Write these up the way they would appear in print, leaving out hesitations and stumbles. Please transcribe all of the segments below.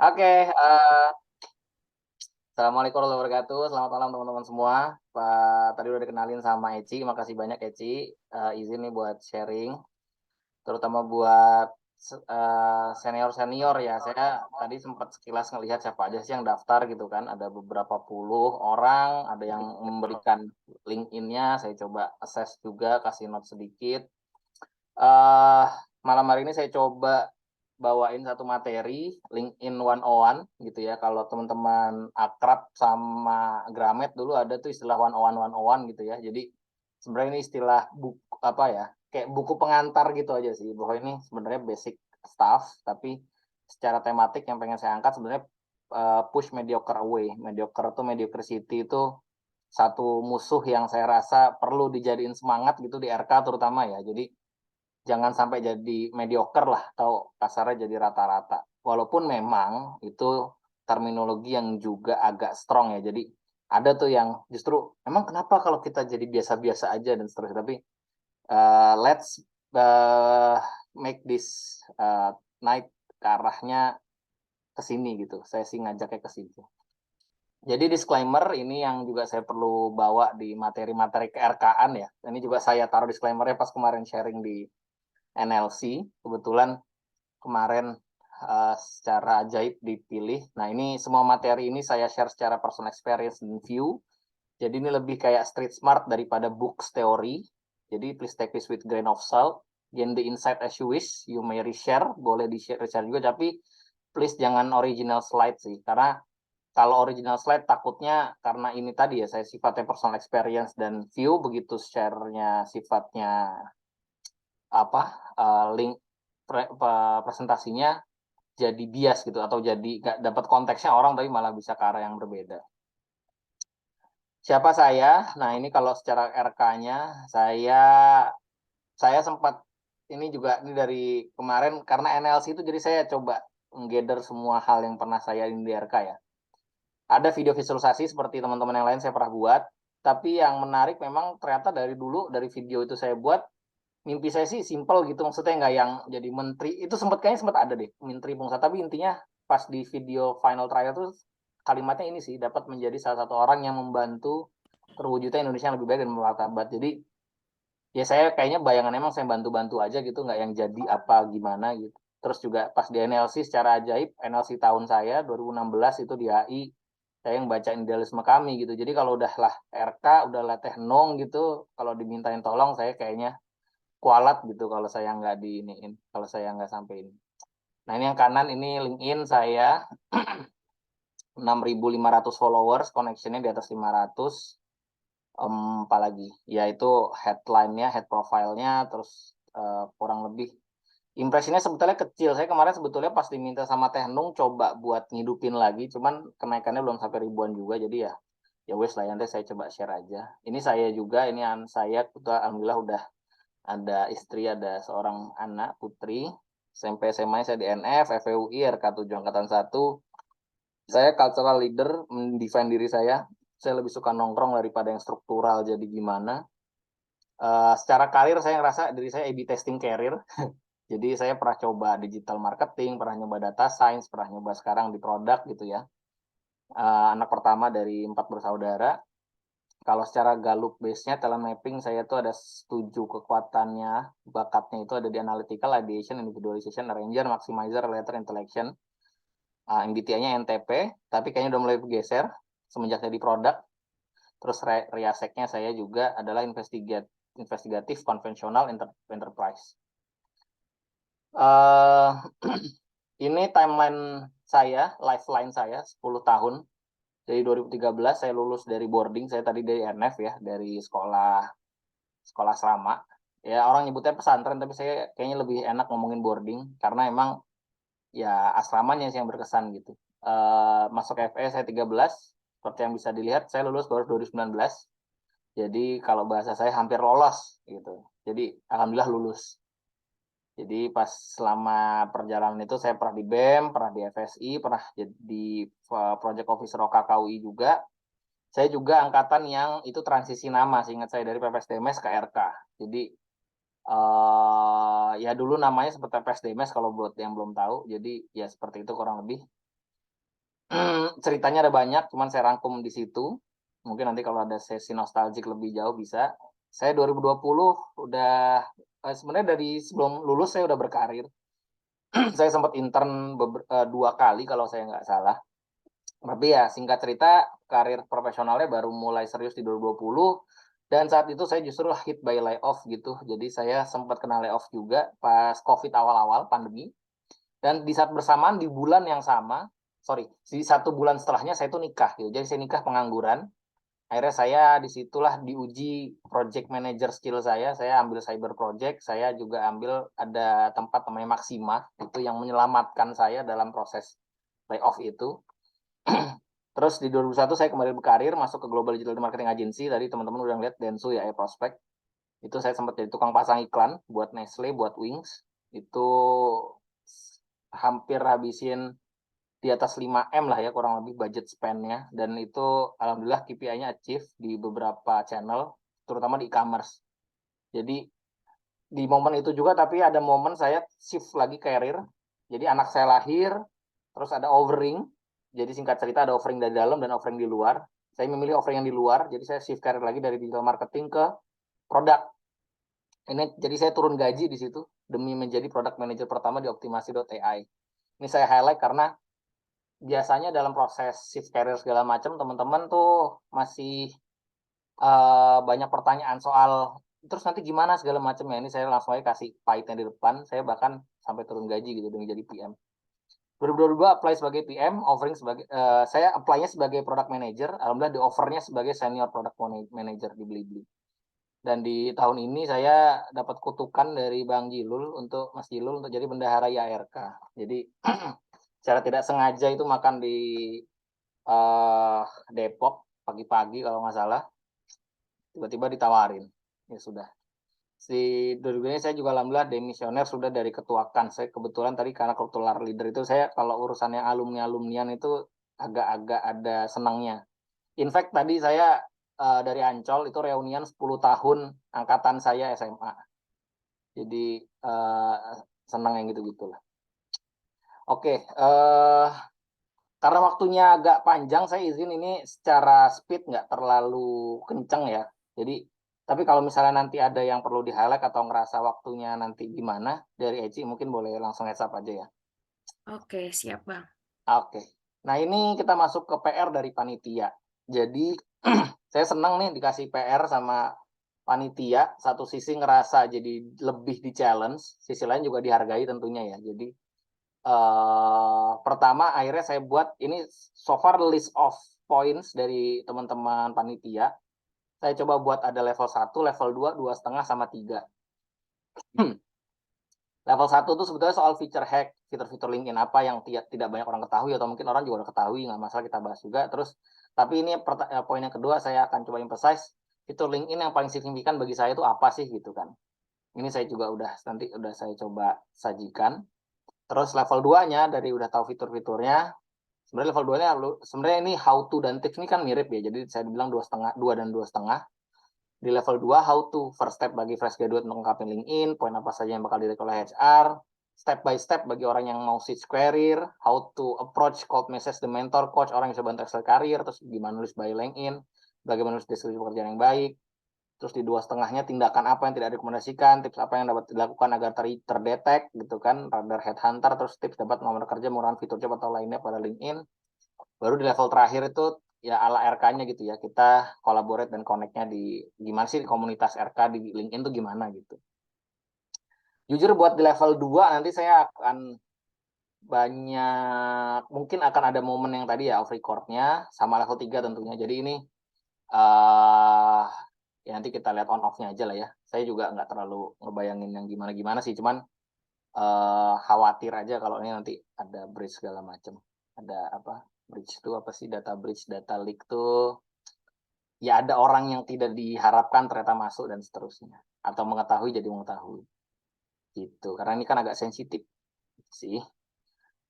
Oke, assalamualaikum warahmatullahi wabarakatuh. Selamat malam teman-teman semua. Tadi udah dikenalin sama Eci, makasih banyak Eci. Izin nih buat sharing, terutama buat senior-senior ya. Saya tadi sempat sekilas ngelihat siapa aja sih yang daftar gitu kan. Ada beberapa puluh orang, ada yang memberikan LinkedIn-nya. Saya coba assess juga, kasih note sedikit. eh Malam hari ini saya coba bawain satu materi LinkedIn 101 gitu ya. Kalau teman-teman akrab sama Gramet dulu ada tuh istilah 101 101 gitu ya. Jadi sebenarnya ini istilah buku apa ya? Kayak buku pengantar gitu aja sih. Bahwa ini sebenarnya basic stuff tapi secara tematik yang pengen saya angkat sebenarnya push mediocre away. Mediocre tuh mediocrity itu satu musuh yang saya rasa perlu dijadiin semangat gitu di RK terutama ya. Jadi jangan sampai jadi mediocre lah atau kasarnya jadi rata-rata. Walaupun memang itu terminologi yang juga agak strong ya. Jadi ada tuh yang justru emang kenapa kalau kita jadi biasa-biasa aja dan seterusnya. Tapi let's uh, make this night ke arahnya ke sini gitu. Saya sih ngajaknya ke situ. Jadi disclaimer ini yang juga saya perlu bawa di materi-materi ke-RK-an ya. Ini juga saya taruh disclaimernya pas kemarin sharing di NLC. Kebetulan kemarin secara ajaib dipilih. Nah, ini semua materi ini saya share secara personal experience dan view. Jadi ini lebih kayak street smart daripada books theory. Jadi please take this with grain of salt. Gain the insight as you wish. You may reshare, boleh di-share juga, tapi please jangan original slide sih. Karena kalau original slide takutnya karena ini tadi ya, saya sifatnya personal experience dan view, begitu share-nya sifatnya apa link presentasinya jadi bias gitu atau jadi nggak dapat konteksnya orang tapi malah bisa ke arah yang berbeda. Siapa saya? Nah ini kalau secara RK-nya saya sempat ini juga ini dari kemarin karena NLC itu jadi saya coba menggather semua hal yang pernah saya ini di RK ya. Ada video visualisasi seperti teman-teman yang lain saya pernah buat, tapi yang menarik memang ternyata dari dulu dari video itu saya buat mimpi saya sih simple gitu maksudnya nggak yang jadi menteri itu kayaknya sempat ada deh menteri pengusaha tapi intinya pas di video final trial tuh kalimatnya ini sih dapat menjadi salah satu orang yang membantu terwujudnya Indonesia yang lebih baik dan bermartabat. Jadi ya saya kayaknya bayangan emang saya bantu-bantu aja gitu nggak yang jadi apa gimana gitu. Terus juga pas di NLC secara ajaib NLC tahun saya 2016 itu di HI saya yang baca idealisme kami gitu. Jadi kalau udah lah RK udah lah teh nong gitu kalau dimintain tolong saya kayaknya kualat gitu kalau saya nggak diiniin, kalau saya nggak sampai ini. Nah ini yang kanan ini LinkedIn saya 6.500 followers, connectionnya di atas 500. Apalagi, ya itu headline-nya, head profile-nya, terus kurang lebih impresinya sebetulnya kecil. Saya kemarin sebetulnya pas diminta sama Teh Nung coba buat ngidupin lagi, cuman kenaikannya belum sampai ribuan juga, jadi ya ya wes lah nanti saya coba share aja. Ini saya juga, ini saya alhamdulillah udah ada istri, ada seorang anak putri. SMP SMA saya di NF, FEUI, RK7 Angkatan 1. Saya cultural leader, mendefine diri saya. Saya lebih suka nongkrong daripada yang struktural jadi gimana. Secara karir saya ngerasa diri saya A/B testing karir. Jadi saya pernah coba digital marketing, pernah nyoba data science, pernah nyoba sekarang di produk gitu ya. Anak pertama dari 4 bersaudara. Kalau secara Gallup base-nya talent mapping saya tuh ada 7 kekuatannya, bakatnya itu ada di analytical, ideation, individualization, arranger, maximizer, relator, intellection. MBTI-nya NTP, tapi kayaknya udah mulai bergeser semenjak jadi produk. Terus riaseknya saya juga adalah investigatif, konvensional, enterprise. Uh, ini timeline saya, lifeline saya 10 tahun. Dari 2013 saya lulus dari boarding, saya tadi dari NF ya, dari sekolah sekolah asrama. Ya orang nyebutnya pesantren, tapi saya kayaknya lebih enak ngomongin boarding karena emang ya asramanya sih yang berkesan gitu. Masuk FE saya 13, seperti yang bisa dilihat saya lulus baru 2019. Jadi kalau bahasa saya hampir lolos gitu. Jadi alhamdulillah lulus. Jadi pas selama perjalanan itu saya pernah di BEM, pernah di FSI, pernah jadi project officer OKKUI juga. Saya juga angkatan yang itu transisi nama, seingat saya dari PPSDMS ke RK. Jadi ya dulu namanya seperti PPSDMS kalau buat yang belum tahu. Jadi ya seperti itu kurang lebih. Ceritanya ada banyak, cuman saya rangkum di situ. Mungkin nanti kalau ada sesi nostalgia lebih jauh bisa. Saya 2020 udah sebenarnya dari sebelum lulus saya udah berkarir. Saya sempat intern 2 kali kalau saya nggak salah. Tapi ya singkat cerita karir profesionalnya baru mulai serius di 2020 dan saat itu saya justru hit by layoff gitu. Jadi saya sempat kena layoff juga pas COVID awal-awal pandemi. Dan di saat bersamaan di bulan yang sama, sorry, di 1 bulan setelahnya saya tuh nikah gitu. Jadi saya nikah pengangguran. Akhirnya saya disitulah diuji project manager skill saya ambil cyber project, saya juga ambil ada tempat namanya Maxima, itu yang menyelamatkan saya dalam proses layoff itu. Terus di 2001 saya kembali berkarir, masuk ke Global Digital Marketing Agency, tadi teman-teman udah lihat Densu ya, e-prospect. Itu saya sempat jadi tukang pasang iklan buat Nestle, buat Wings. Itu hampir habisin di atas 5M lah ya kurang lebih budget spend-nya dan itu alhamdulillah KPI-nya achieve di beberapa channel terutama di e-commerce. Jadi di momen itu juga tapi ada momen saya shift lagi karir. Jadi anak saya lahir terus ada offering. Jadi singkat cerita ada offering dari dalam dan offering di luar. Saya memilih offering yang di luar, jadi saya shift karir lagi dari digital marketing ke produk. Ini jadi saya turun gaji di situ demi menjadi product manager pertama di optimasi.ai. Ini saya highlight karena biasanya dalam proses shift career segala macam teman-teman tuh masih banyak pertanyaan soal terus nanti gimana segala macam ya. Ini saya langsung aja kasih pahitnya di depan. Saya bahkan sampai turun gaji gitu demi jadi PM. 2022 apply sebagai PM, offering sebagai saya apply-nya sebagai product manager, alhamdulillah di offernya sebagai senior product manager di Blibli. Dan di tahun ini saya dapat kutukan dari Bang Jilul untuk Mas Jilul untuk jadi bendahara IARK. Jadi secara tidak sengaja itu makan di Depok pagi-pagi kalau nggak salah, tiba-tiba ditawarin. Ya sudah. Si dulu saya juga alhamdulillah demisioner sudah dari ketuakan. Saya kebetulan tadi karena kultural leader itu saya kalau urusan yang alumni-alumnian itu agak-agak ada senangnya. In fact tadi saya dari Ancol itu reunian 10 tahun angkatan saya SMA. Jadi senang yang gitu-gitulah. Oke, karena waktunya agak panjang, saya izin ini secara speed nggak terlalu kenceng ya. Jadi, tapi kalau misalnya nanti ada yang perlu di-highlight atau ngerasa waktunya nanti gimana, dari Eci mungkin boleh langsung heads up aja ya. Oke, siap Bang. Oke. Nah ini kita masuk ke PR dari panitia. Jadi, saya senang nih dikasih PR sama panitia. Satu sisi ngerasa jadi lebih di-challenge, sisi lain juga dihargai tentunya ya. Jadi, pertama akhirnya saya buat ini so far list of points dari teman-teman panitia. Saya coba buat ada level 1, level 2, 2,5 sama 3. Level 1 itu sebetulnya soal feature hack, fitur-fitur LinkedIn apa yang tidak banyak orang ketahui atau mungkin orang juga udah ketahui, nggak masalah kita bahas juga. Terus tapi ini poin yang kedua saya akan coba emphasize fitur LinkedIn yang paling signifikan bagi saya itu apa sih gitu kan. Ini saya juga nanti udah saya coba sajikan. Terus level 2-nya dari udah tahu fitur-fiturnya, sebenarnya level 2-nya sebenarnya ini how to dan tips ini kan mirip ya. Jadi saya bilang 2,5, 2 dan 2,5. Di level 2 how to, first step bagi fresh graduate untuk mengungkapin LinkedIn, poin apa saja yang bakal dilihat oleh HR, step by step bagi orang yang mau switch career, how to approach cold message the mentor coach, orang yang bisa bantu excel career, terus gimana nulis bio LinkedIn, bagaimana nulis deskripsi pekerjaan yang baik, terus di 2,5-nya tindakan apa yang tidak direkomendasikan, tips apa yang dapat dilakukan agar terdetek gitu kan, radar headhunter, terus tips dapat melamar kerja menggunakan fitur job atau lainnya pada LinkedIn. Baru di level terakhir itu ya ala RK-nya gitu ya, kita collaborate dan connect-nya di gimana sih komunitas RK di LinkedIn tuh gimana gitu. Jujur buat di level 2 nanti saya akan mungkin akan ada momen yang tadi ya off record-nya sama level 3 tentunya. Jadi ini ya nanti kita lihat on off-nya aja lah ya. Saya juga nggak terlalu ngebayangin yang gimana-gimana sih, cuman khawatir aja kalau ini nanti ada bridge segala macam. Ada apa? Bridge itu apa sih? Data bridge, data leak tuh ya ada orang yang tidak diharapkan ternyata masuk dan seterusnya. Atau mengetahui jadi mengetahui. Gitu. Karena ini kan agak sensitif sih.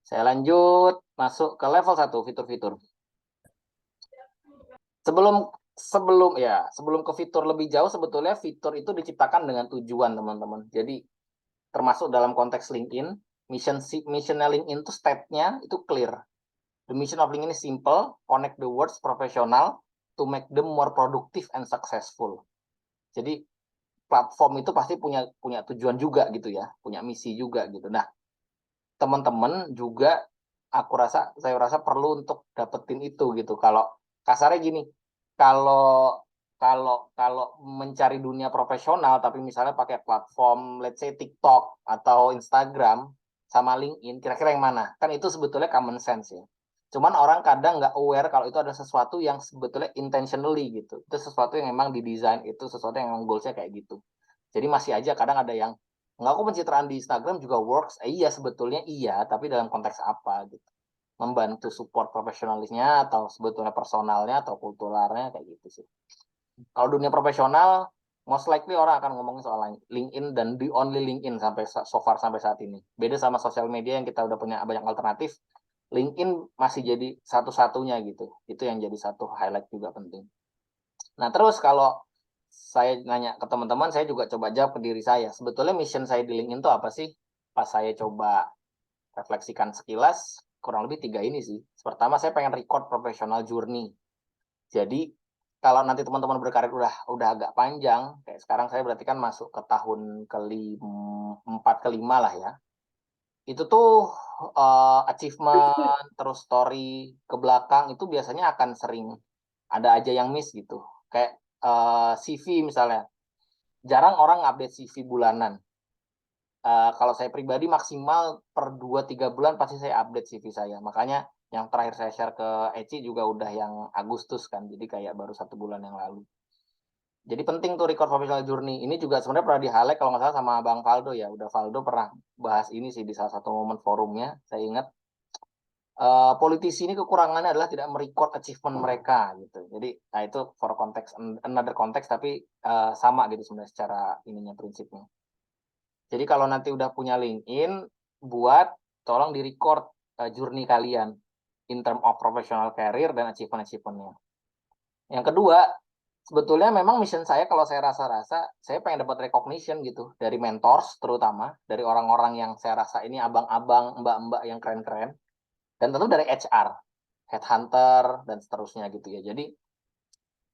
Saya lanjut masuk ke level 1 fitur-fitur. Sebelum ke fitur lebih jauh sebetulnya fitur itu diciptakan dengan tujuan teman-teman. Jadi termasuk dalam konteks LinkedIn, mission LinkedIn itu step-nya itu clear. The mission of LinkedIn is simple, connect the words professional to make them more productive and successful. Jadi platform itu pasti punya tujuan juga gitu ya, punya misi juga gitu. Nah, teman-teman juga saya rasa perlu untuk dapetin itu gitu. Kalau kasarnya gini, kalau kalau mencari dunia profesional tapi misalnya pakai platform let's say TikTok atau Instagram sama LinkedIn, kira-kira yang mana? Kan itu sebetulnya common sense ya. Cuman orang kadang nggak aware kalau itu ada sesuatu yang sebetulnya intentionally gitu. Itu sesuatu yang memang didesain, itu sesuatu yang memang goals-nya kayak gitu. Jadi masih aja kadang ada yang nggak, aku pencitraan di Instagram juga works. Iya sebetulnya iya, tapi dalam konteks apa gitu. Membantu support profesionalisnya atau sebetulnya personalnya atau kulturalnya kayak gitu sih. Kalau dunia profesional, most likely orang akan ngomongin soal LinkedIn dan the only LinkedIn sampai so far sampai saat ini. Beda sama sosial media yang kita udah punya banyak alternatif, LinkedIn masih jadi satu-satunya gitu. Itu yang jadi satu highlight juga penting. Nah, terus kalau saya nanya ke teman-teman, saya juga coba jawab ke diri saya. Sebetulnya mission saya di LinkedIn itu apa sih? Pas saya coba refleksikan sekilas, kurang lebih 3 ini sih. Pertama, saya pengen record professional journey. Jadi, kalau nanti teman-teman berkarir udah agak panjang, kayak sekarang saya berarti kan masuk ke tahun ke-4, ke-5 lah ya. Itu tuh achievement, terus story ke belakang itu biasanya akan sering ada aja yang miss gitu. Kayak CV misalnya, jarang orang update CV bulanan. Kalau saya pribadi maksimal per 2-3 bulan pasti saya update CV saya. Makanya yang terakhir saya share ke Eci juga udah yang Agustus kan, jadi kayak baru 1 bulan yang lalu. Jadi penting tuh record professional journey. Ini juga sebenarnya pernah di-highlight kalau nggak salah sama Bang Faldo ya. Udah Faldo pernah bahas ini sih di salah satu momen forumnya. Saya ingat politisi ini kekurangannya adalah tidak merecord achievement mereka gitu. Jadi nah itu for context another context tapi sama gitu sebenarnya secara ininya prinsipnya. Jadi kalau nanti udah punya LinkedIn, tolong di-record journey kalian in term of professional career dan achievement-achievementnya. Yang kedua, sebetulnya memang mission saya kalau saya rasa-rasa, saya pengen dapat recognition gitu dari mentors terutama, dari orang-orang yang saya rasa ini abang-abang, mbak-mbak yang keren-keren, dan tentu dari HR, headhunter, dan seterusnya gitu ya. Jadi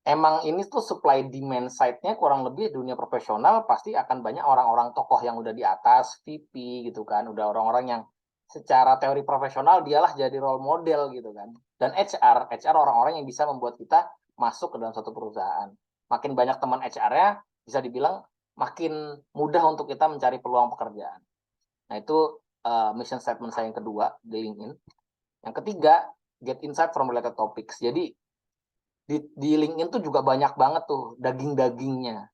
emang ini tuh supply demand side-nya kurang lebih dunia profesional pasti akan banyak orang-orang tokoh yang udah di atas, VP gitu kan, udah orang-orang yang secara teori profesional dialah jadi role model gitu kan. Dan HR orang-orang yang bisa membuat kita masuk ke dalam satu perusahaan. Makin banyak teman HR-nya, bisa dibilang makin mudah untuk kita mencari peluang pekerjaan. Nah itu mission statement saya yang kedua di LinkedIn. Yang ketiga, get insight from related topics. Jadi di LinkedIn tuh juga banyak banget tuh daging-dagingnya.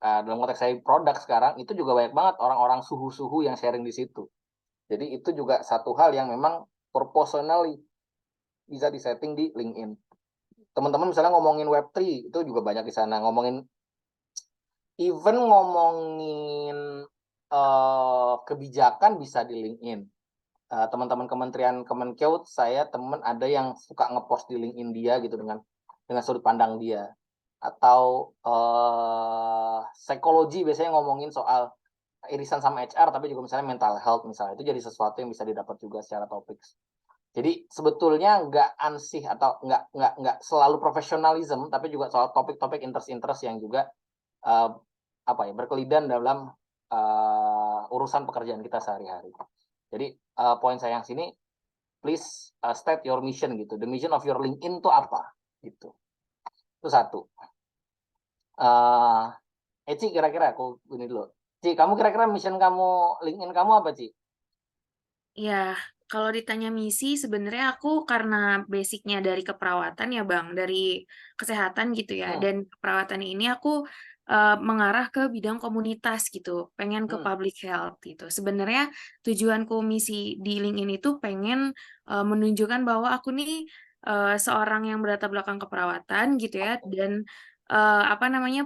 Dalam konteks saya produk sekarang, itu juga banyak banget orang-orang suhu-suhu yang sharing di situ. Jadi itu juga satu hal yang memang proportionally bisa disetting di LinkedIn. Teman-teman misalnya ngomongin Web3, itu juga banyak di sana. Ngomongin kebijakan bisa di LinkedIn. Teman-teman kementerian Kemenkeu, saya teman ada yang suka ngepost di LinkedIn dia gitu dengan sudut pandang dia. Atau psikologi biasanya ngomongin soal irisan sama HR tapi juga misalnya mental health misalnya, itu jadi sesuatu yang bisa didapat juga secara topik. Jadi sebetulnya nggak ansih atau nggak selalu profesionalism, tapi juga soal topik-topik interest yang juga berkelidan dalam urusan pekerjaan kita sehari-hari. Jadi poin saya yang sini, please state your mission gitu. The mission of your LinkedIn itu apa gitu. Itu satu. Ci kira-kira aku ini dulu. Ci, kamu kira-kira mission kamu LinkedIn kamu apa, Ci? Ya, kalau ditanya misi sebenarnya aku karena basicnya dari keperawatan ya Bang, dari kesehatan gitu ya. Dan keperawatan ini aku mengarah ke bidang komunitas gitu, pengen ke public health gitu. Sebenarnya tujuanku misi di LinkedIn itu pengen menunjukkan bahwa aku nih seorang yang berlatar belakang keperawatan gitu ya, dan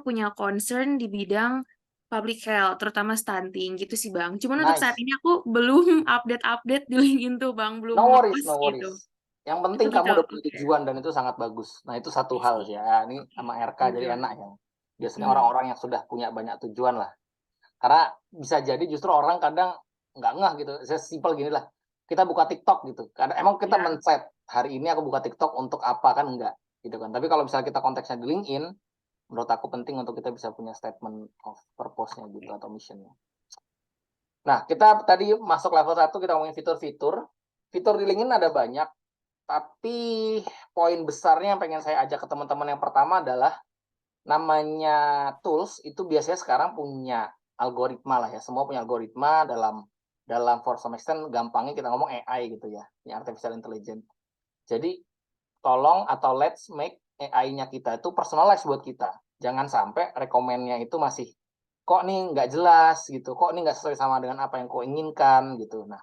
punya concern di bidang public health, terutama stunting gitu sih Bang. Cuman untuk saat Nice. ini aku belum update-update di LinkedIn tuh Bang, belum No worries, ngepost no gitu. worries. Yang Itu penting gitu, kamu udah punya oke. tujuan dan itu sangat bagus. Nah, itu satu I hal see. sih ya. Ini Oke, sama RK jadi tujuan. enak ya. Biasanya Hmm, orang-orang yang sudah punya banyak tujuan lah. Karena bisa jadi justru orang kadang nggak ngeh gitu. Saya simpel gini lah. Kita buka TikTok gitu. Karena emang kita ya, men-set. hari ini aku buka TikTok untuk apa, kan enggak gitu kan. Tapi kalau misalnya kita konteksnya di LinkedIn, menurut aku penting untuk kita bisa punya statement of purpose-nya gitu atau mission-nya. Nah, kita tadi masuk level 1, kita ngomongin fitur-fitur. Fitur di LinkedIn ada banyak, tapi poin besarnya yang pengen saya ajak ke teman-teman yang pertama adalah namanya tools itu biasanya sekarang punya algoritma lah ya. Semua punya algoritma dalam for some extent gampangnya kita ngomong AI gitu ya, ini artificial intelligence. Jadi tolong atau let's make AI-nya kita itu personalize buat kita. Jangan sampai rekomennya itu masih kok nih nggak jelas gitu, kok nih nggak sesuai sama dengan apa yang kau inginkan gitu. Nah,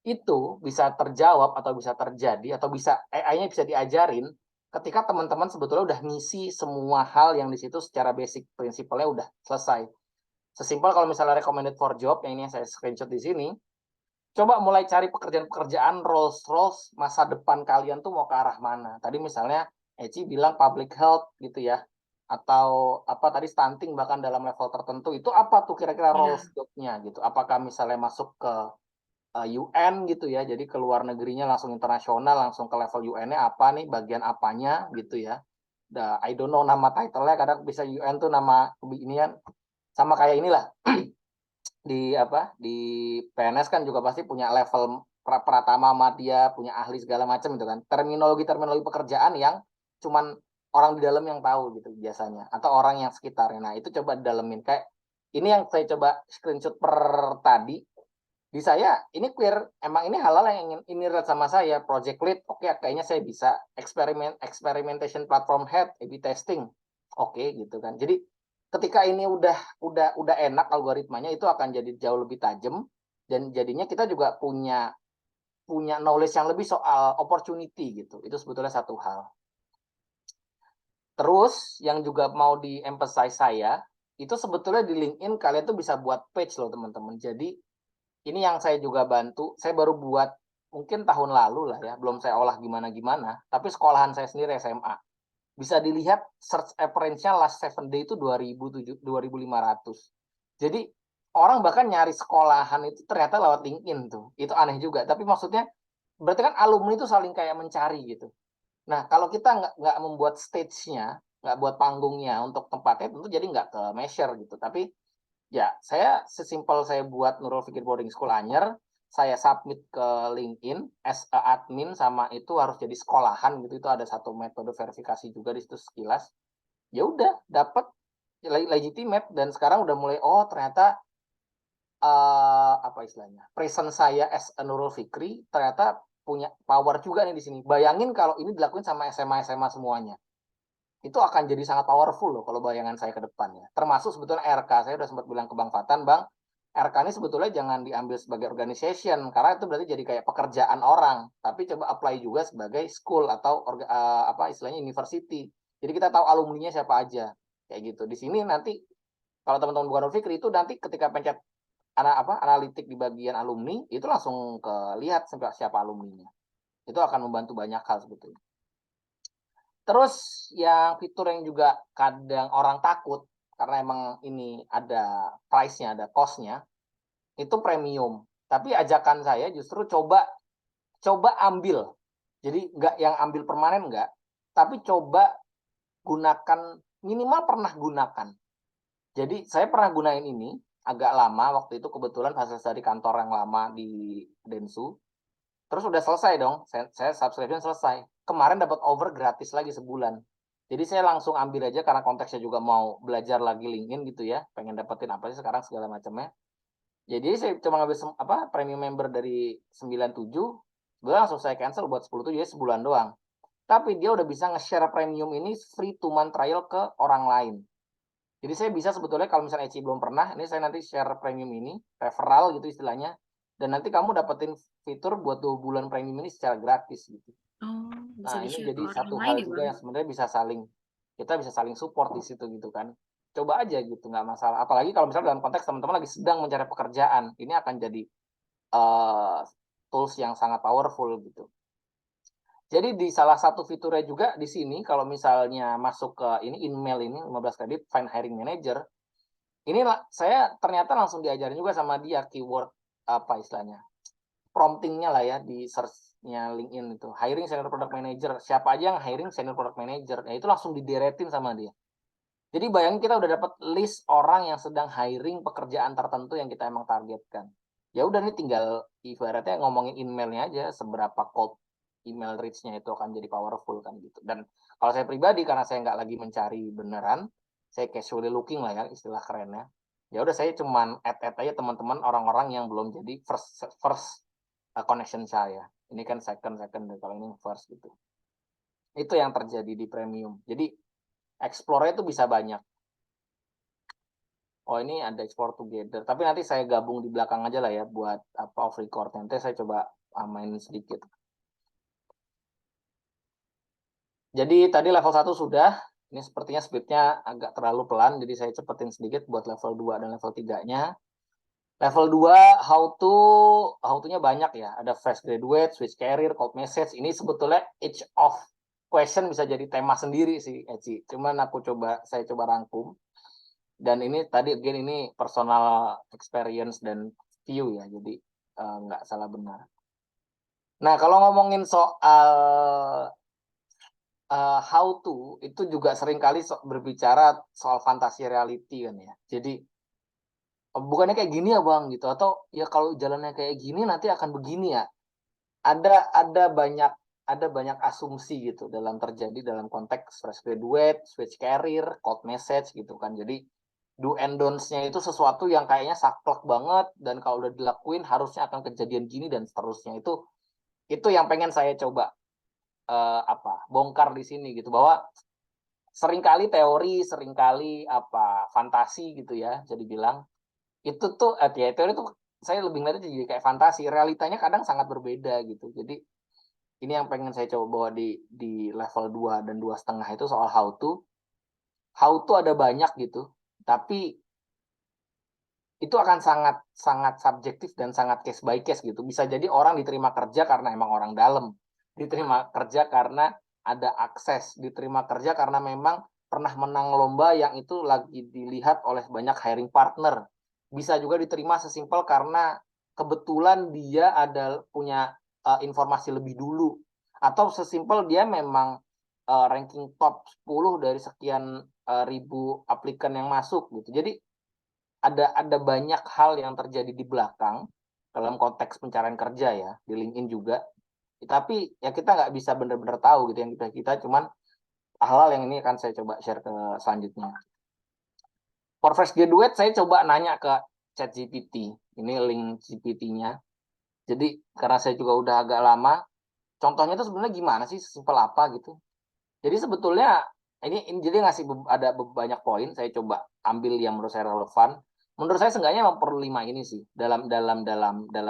itu bisa terjawab atau bisa terjadi atau bisa AI-nya bisa diajarin ketika teman-teman sebetulnya udah ngisi semua hal yang di situ secara basic prinsipalnya udah selesai. Sesimpel kalau misalnya recommended for job, yang ini yang saya screenshot di sini, coba mulai cari pekerjaan-pekerjaan roles masa depan kalian tuh mau ke arah mana. Tadi misalnya Eci bilang public health gitu ya, atau apa tadi stunting bahkan dalam level tertentu, itu apa tuh kira-kira roles Ya. jobnya gitu. Apakah misalnya masuk ke UN gitu ya, jadi ke luar negerinya langsung internasional, langsung ke level UN-nya apa nih, bagian apanya gitu ya. I don't know nama title-nya, kadang bisa UN tuh nama beginian, sama kayak inilah di PNS kan juga pasti punya level pratama madya, punya ahli segala macam gitu kan. Terminologi pekerjaan yang cuman orang di dalam yang tahu gitu biasanya, atau orang yang sekitarnya. Nah, itu coba didalemin kayak ini yang saya coba screenshot per tadi. Di saya ini clear, emang ini hal-hal yang ingin ini relate sama saya. Project lead, oke, kayaknya saya bisa. Experimentation platform head, A/B testing, oke gitu kan. Jadi ketika ini udah enak algoritmanya, itu akan jadi jauh lebih tajam, dan jadinya kita juga punya knowledge yang lebih soal opportunity gitu. Itu sebetulnya satu hal. Terus yang juga mau di-emphasize saya, itu sebetulnya di LinkedIn kalian tuh bisa buat page loh teman-teman. Jadi ini yang saya juga bantu, saya baru buat mungkin tahun lalu lah ya, belum saya olah gimana-gimana, tapi sekolahan saya sendiri SMA. Bisa dilihat search appearance-nya last 7 day itu 2.500. Jadi orang bahkan nyari sekolahan itu ternyata lewat LinkedIn tuh. Itu aneh juga, tapi maksudnya berarti kan alumni itu saling kayak mencari gitu. Nah, kalau kita nggak membuat stage-nya, nggak buat panggungnya untuk tempatnya, tentu jadi nggak ke measure gitu. Tapi ya, saya sesimpel saya buat Nurul Fikir Boarding School Anyer, saya submit ke LinkedIn as a admin, sama itu harus jadi sekolahan gitu. Itu ada satu metode verifikasi juga di situ sekilas. Ya udah, dapat legitimate, dan sekarang udah mulai ternyata apa istilahnya? Presence saya as a Nurul Fikri ternyata punya power juga nih di sini. Bayangin kalau ini dilakuin sama SMA-SMA semuanya, itu akan jadi sangat powerful loh kalau bayangan saya ke depannya. Termasuk sebetulnya RK, saya udah sempat bilang ke Bang Fatan, Bang, RK ini sebetulnya jangan diambil sebagai organization, karena itu berarti jadi kayak pekerjaan orang, tapi coba apply juga sebagai school atau apa istilahnya university. Jadi kita tahu alumninya siapa aja, kayak gitu. Di sini nanti kalau teman-teman bukan Fikri itu nanti ketika pencet analitik di bagian alumni, itu langsung lihat siapa alumninya. Itu akan membantu banyak hal sebetulnya. Terus yang fitur yang juga kadang orang takut, karena emang ini ada price-nya, ada cost-nya, itu premium. Tapi ajakan saya justru coba ambil. Jadi nggak yang ambil permanen nggak, tapi coba gunakan, minimal pernah gunakan. Jadi saya pernah gunain ini agak lama, waktu itu kebetulan hasil dari kantor yang lama di Densu. Terus udah selesai dong, saya subscription selesai. Kemarin dapat over gratis lagi sebulan. Jadi saya langsung ambil aja karena konteksnya juga mau belajar lagi LinkedIn gitu ya, pengen dapetin apa sih sekarang segala macamnya. Jadi saya cuma ngambil premium member dari 97, sebenarnya langsung saya cancel buat 10 jadi sebulan doang. Tapi dia udah bisa nge-share premium ini free 2 month trial ke orang lain. Jadi saya bisa sebetulnya kalau misalnya Eci belum pernah, ini saya nanti share premium ini, referral gitu istilahnya, dan nanti kamu dapetin fitur buat 2 bulan premium ini secara gratis gitu. Oh, bisa Nah, ini di-share ke jadi orang satu lain hal ya, juga Bang? yang sebenarnya kita bisa saling support di situ gitu kan. Coba aja gitu, nggak masalah. Apalagi kalau misalnya dalam konteks teman-teman lagi sedang mencari pekerjaan, ini akan jadi uh, tools yang sangat powerful gitu. Jadi di salah satu fiturnya juga di sini, kalau misalnya masuk ke ini email ini 15 kredit, find hiring manager, ini saya ternyata langsung diajarin juga sama dia keyword apa istilahnya, promptingnya lah ya, di search dashboardnya LinkedIn itu, hiring senior product manager, siapa aja yang hiring senior product manager, ya itu langsung dideretin sama dia. Jadi bayangin kita udah dapat list orang yang sedang hiring pekerjaan tertentu yang kita emang targetkan. Ya udah nih tinggal ibaratnya ngomongin emailnya aja, seberapa cold email reach-nya itu akan jadi powerful kan gitu. Dan kalau saya pribadi karena saya nggak lagi mencari beneran, saya casually looking lah ya istilah kerennya. Ya udah saya cuman add aja teman-teman orang-orang yang belum jadi first connection saya. Ini kan second kalau ini first gitu. Itu yang terjadi di premium. Jadi explore-nya itu bisa banyak. Oh ini ada explore together. Tapi nanti saya gabung di belakang aja lah ya buat apa off record. Nanti saya coba main sedikit. Jadi tadi level 1 sudah. Ini sepertinya speednya agak terlalu pelan. Jadi saya cepetin sedikit buat level 2 dan level 3-nya. Level 2, how to-nya banyak ya. Ada fresh graduate, switch career, cold message. Ini sebetulnya each of question bisa jadi tema sendiri sih, Eci. Cuman saya coba rangkum. Dan ini tadi again ini personal experience dan view ya, jadi nggak salah benar. Nah kalau ngomongin soal how to, itu juga seringkali berbicara soal fantasi reality kan ya. Jadi bukannya kayak gini ya bang gitu, atau ya kalau jalannya kayak gini nanti akan begini ya. Ada banyak asumsi gitu terjadi dalam konteks fresh graduate, switch career, cold message gitu kan. Jadi do and don'ts-nya itu sesuatu yang kayaknya saklek banget dan kalau udah dilakuin harusnya akan kejadian gini dan seterusnya. Itu yang pengen saya coba bongkar di sini gitu, bahwa seringkali teori, seringkali fantasi gitu ya, jadi bilang itu tuh ya teori tuh saya lebih ngeliatnya jadi kayak fantasi, realitanya kadang sangat berbeda gitu. Jadi ini yang pengen saya coba bawa di level 2 dan 2,5 itu soal how to. How to ada banyak gitu, tapi itu akan sangat sangat subjektif dan sangat case by case gitu. Bisa jadi orang diterima kerja karena emang orang dalam, diterima kerja karena ada akses, diterima kerja karena memang pernah menang lomba yang itu lagi dilihat oleh banyak hiring partner. Bisa juga diterima sesimpel karena kebetulan dia punya informasi lebih dulu, atau sesimpel dia memang ranking top 10 dari sekian ribu aplikan yang masuk gitu. Jadi ada banyak hal yang terjadi di belakang dalam konteks pencarian kerja ya, di LinkedIn juga. Tapi ya kita nggak bisa benar-benar tahu gitu, yang kita cuman hal-hal yang ini akan saya coba share ke selanjutnya. For fresh graduate saya coba nanya ke ChatGPT. Ini link GPT-nya. Jadi karena saya juga udah agak lama, contohnya itu sebenarnya gimana sih, sesimpel apa gitu. Jadi sebetulnya ini jadi ngasih ada banyak poin, saya coba ambil yang menurut saya relevan. Menurut saya seenggaknya memang perlu 5 ini sih dalam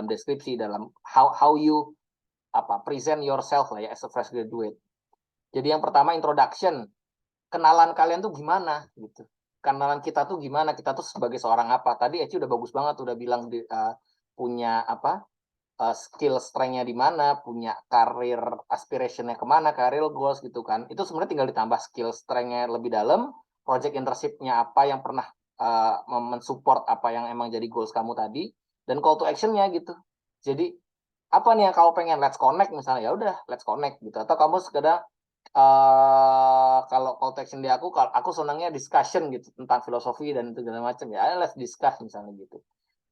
deskripsi, dalam how you present yourself lah ya as a fresh graduate. Jadi yang pertama introduction, kenalan kalian tuh gimana gitu. Kenalan kita tuh gimana, kita tuh sebagai seorang apa. Tadi Eci udah bagus banget udah bilang punya skill strength-nya di mana, punya karir aspiration-nya kemana, karir goals gitu kan. Itu sebenarnya tinggal ditambah skill strength-nya lebih dalam, project internship-nya apa yang pernah mensupport apa yang emang jadi goals kamu tadi, dan call to action-nya gitu. Jadi apa nih yang kamu pengen, let's connect misalnya, ya udah let's connect gitu. Atau kamu sekedar kalau call to action di aku senangnya discussion gitu tentang filosofi dan itu segala macam ya, let's discuss misalnya gitu.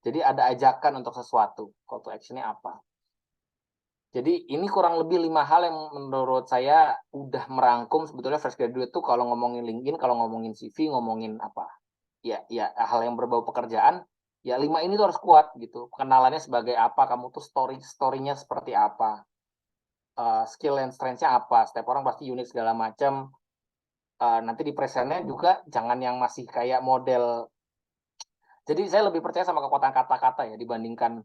Jadi ada ajakan untuk sesuatu, call to action-nya apa. Jadi ini kurang lebih 5 hal yang menurut saya udah merangkum sebetulnya fresh graduate tuh kalau ngomongin LinkedIn, kalau ngomongin CV, ngomongin ya hal yang berbau pekerjaan, ya 5 ini tuh harus kuat gitu. Kenalannya sebagai apa, kamu tuh story-nya seperti apa, skill and strength-nya apa. Setiap orang pasti unik segala macam. Nanti di presentnya juga jangan yang masih kayak model. Jadi saya lebih percaya sama kekuatan kata-kata ya dibandingkan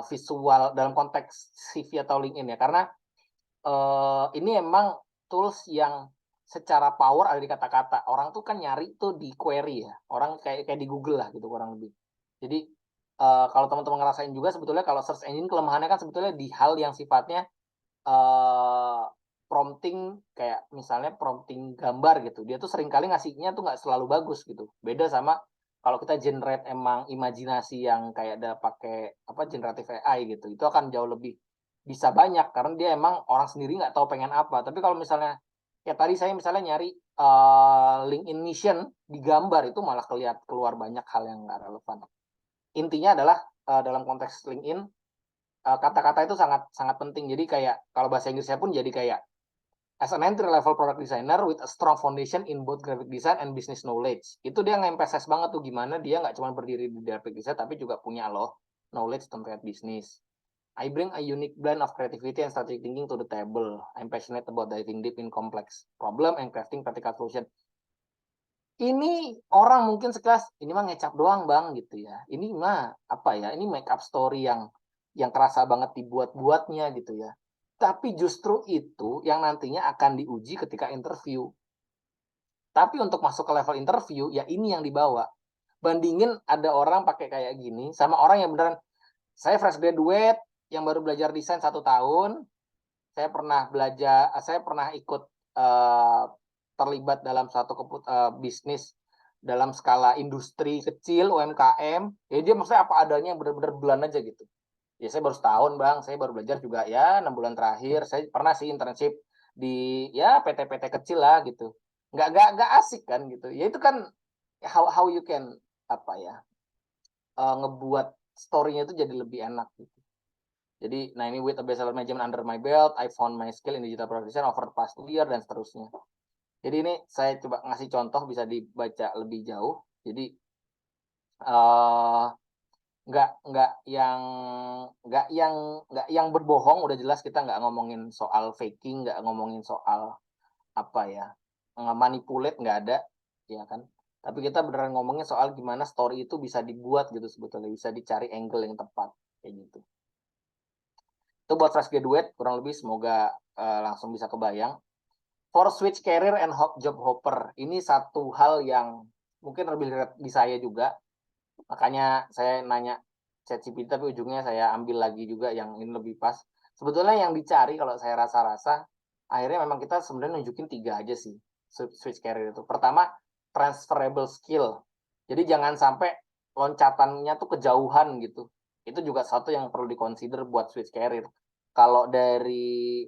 visual dalam konteks CV atau LinkedIn ya, karena ini emang tools yang secara power ada di kata-kata. Orang tuh kan nyari tuh di query ya, orang kayak di Google lah gitu kurang lebih. Jadi kalau teman-teman ngerasain juga sebetulnya kalau search engine kelemahannya kan sebetulnya di hal yang sifatnya prompting, kayak misalnya prompting gambar gitu, dia tuh seringkali ngasihnya tuh nggak selalu bagus gitu. Beda sama kalau kita generate emang imajinasi yang kayak ada pakai generative AI gitu, itu akan jauh lebih bisa banyak karena dia emang orang sendiri nggak tahu pengen apa. Tapi kalau misalnya kayak tadi saya misalnya nyari LinkedIn mission di gambar itu malah keluar banyak hal yang nggak relevan. Intinya adalah dalam konteks LinkedIn kata-kata itu sangat sangat penting. Jadi kayak kalau bahasa Inggrisnya pun jadi kayak as an entry level product designer with a strong foundation in both graphic design and business knowledge. Itu dia nge-emphasize banget tuh gimana dia nggak cuma berdiri di graphic design tapi juga punya loh knowledge terkait bisnis. I bring a unique blend of creativity and strategic thinking to the table. I'm passionate about diving deep in complex problem and crafting practical solution. Ini orang mungkin sekelas ini mah ngecap doang bang gitu ya. Ini mah apa ya? Ini make up story yang kerasa banget dibuat-buatnya gitu ya. Tapi justru itu yang nantinya akan diuji ketika interview. Tapi untuk masuk ke level interview ya ini yang dibawa. Bandingin ada orang pakai kayak gini sama orang yang beneran saya fresh graduate yang baru belajar desain 1 tahun. Saya pernah ikut terlibat dalam suatu bisnis dalam skala industri kecil UMKM. Ya dia maksudnya apa adanya yang benar-benar bulan aja gitu. Ya saya baru setahun bang, saya baru belajar juga ya 6 bulan terakhir. Saya pernah sih internship di ya PT-PT kecil lah gitu. Nggak asik kan gitu. Ya itu kan how you can apa ya ngebuat story-nya itu jadi lebih enak gitu. Jadi, nah ini with a bestseller management under my belt, I found my skill in digital product design over the past 2 year dan seterusnya. Jadi ini saya coba ngasih contoh bisa dibaca lebih jauh. Jadi nggak yang berbohong. Udah jelas kita nggak ngomongin soal faking, nggak ngomongin soal apa ya manipulate, nggak ada, ya kan. Tapi kita beneran ngomongin soal gimana story itu bisa dibuat gitu sebetulnya, bisa dicari angle yang tepat kayak gitu. Itu buat fresh graduate kurang lebih semoga langsung bisa kebayang. For switch career and job hopper, ini satu hal yang mungkin lebih di saya juga. Makanya saya nanya ChatGPT tapi ujungnya saya ambil lagi juga yang ini lebih pas. Sebetulnya yang dicari kalau saya rasa-rasa akhirnya memang kita sebenarnya nunjukin 3 aja sih switch career itu. Pertama, transferable skill. Jadi jangan sampai loncatannya tuh kejauhan gitu. Itu juga satu yang perlu diconsider buat switch career. Kalau dari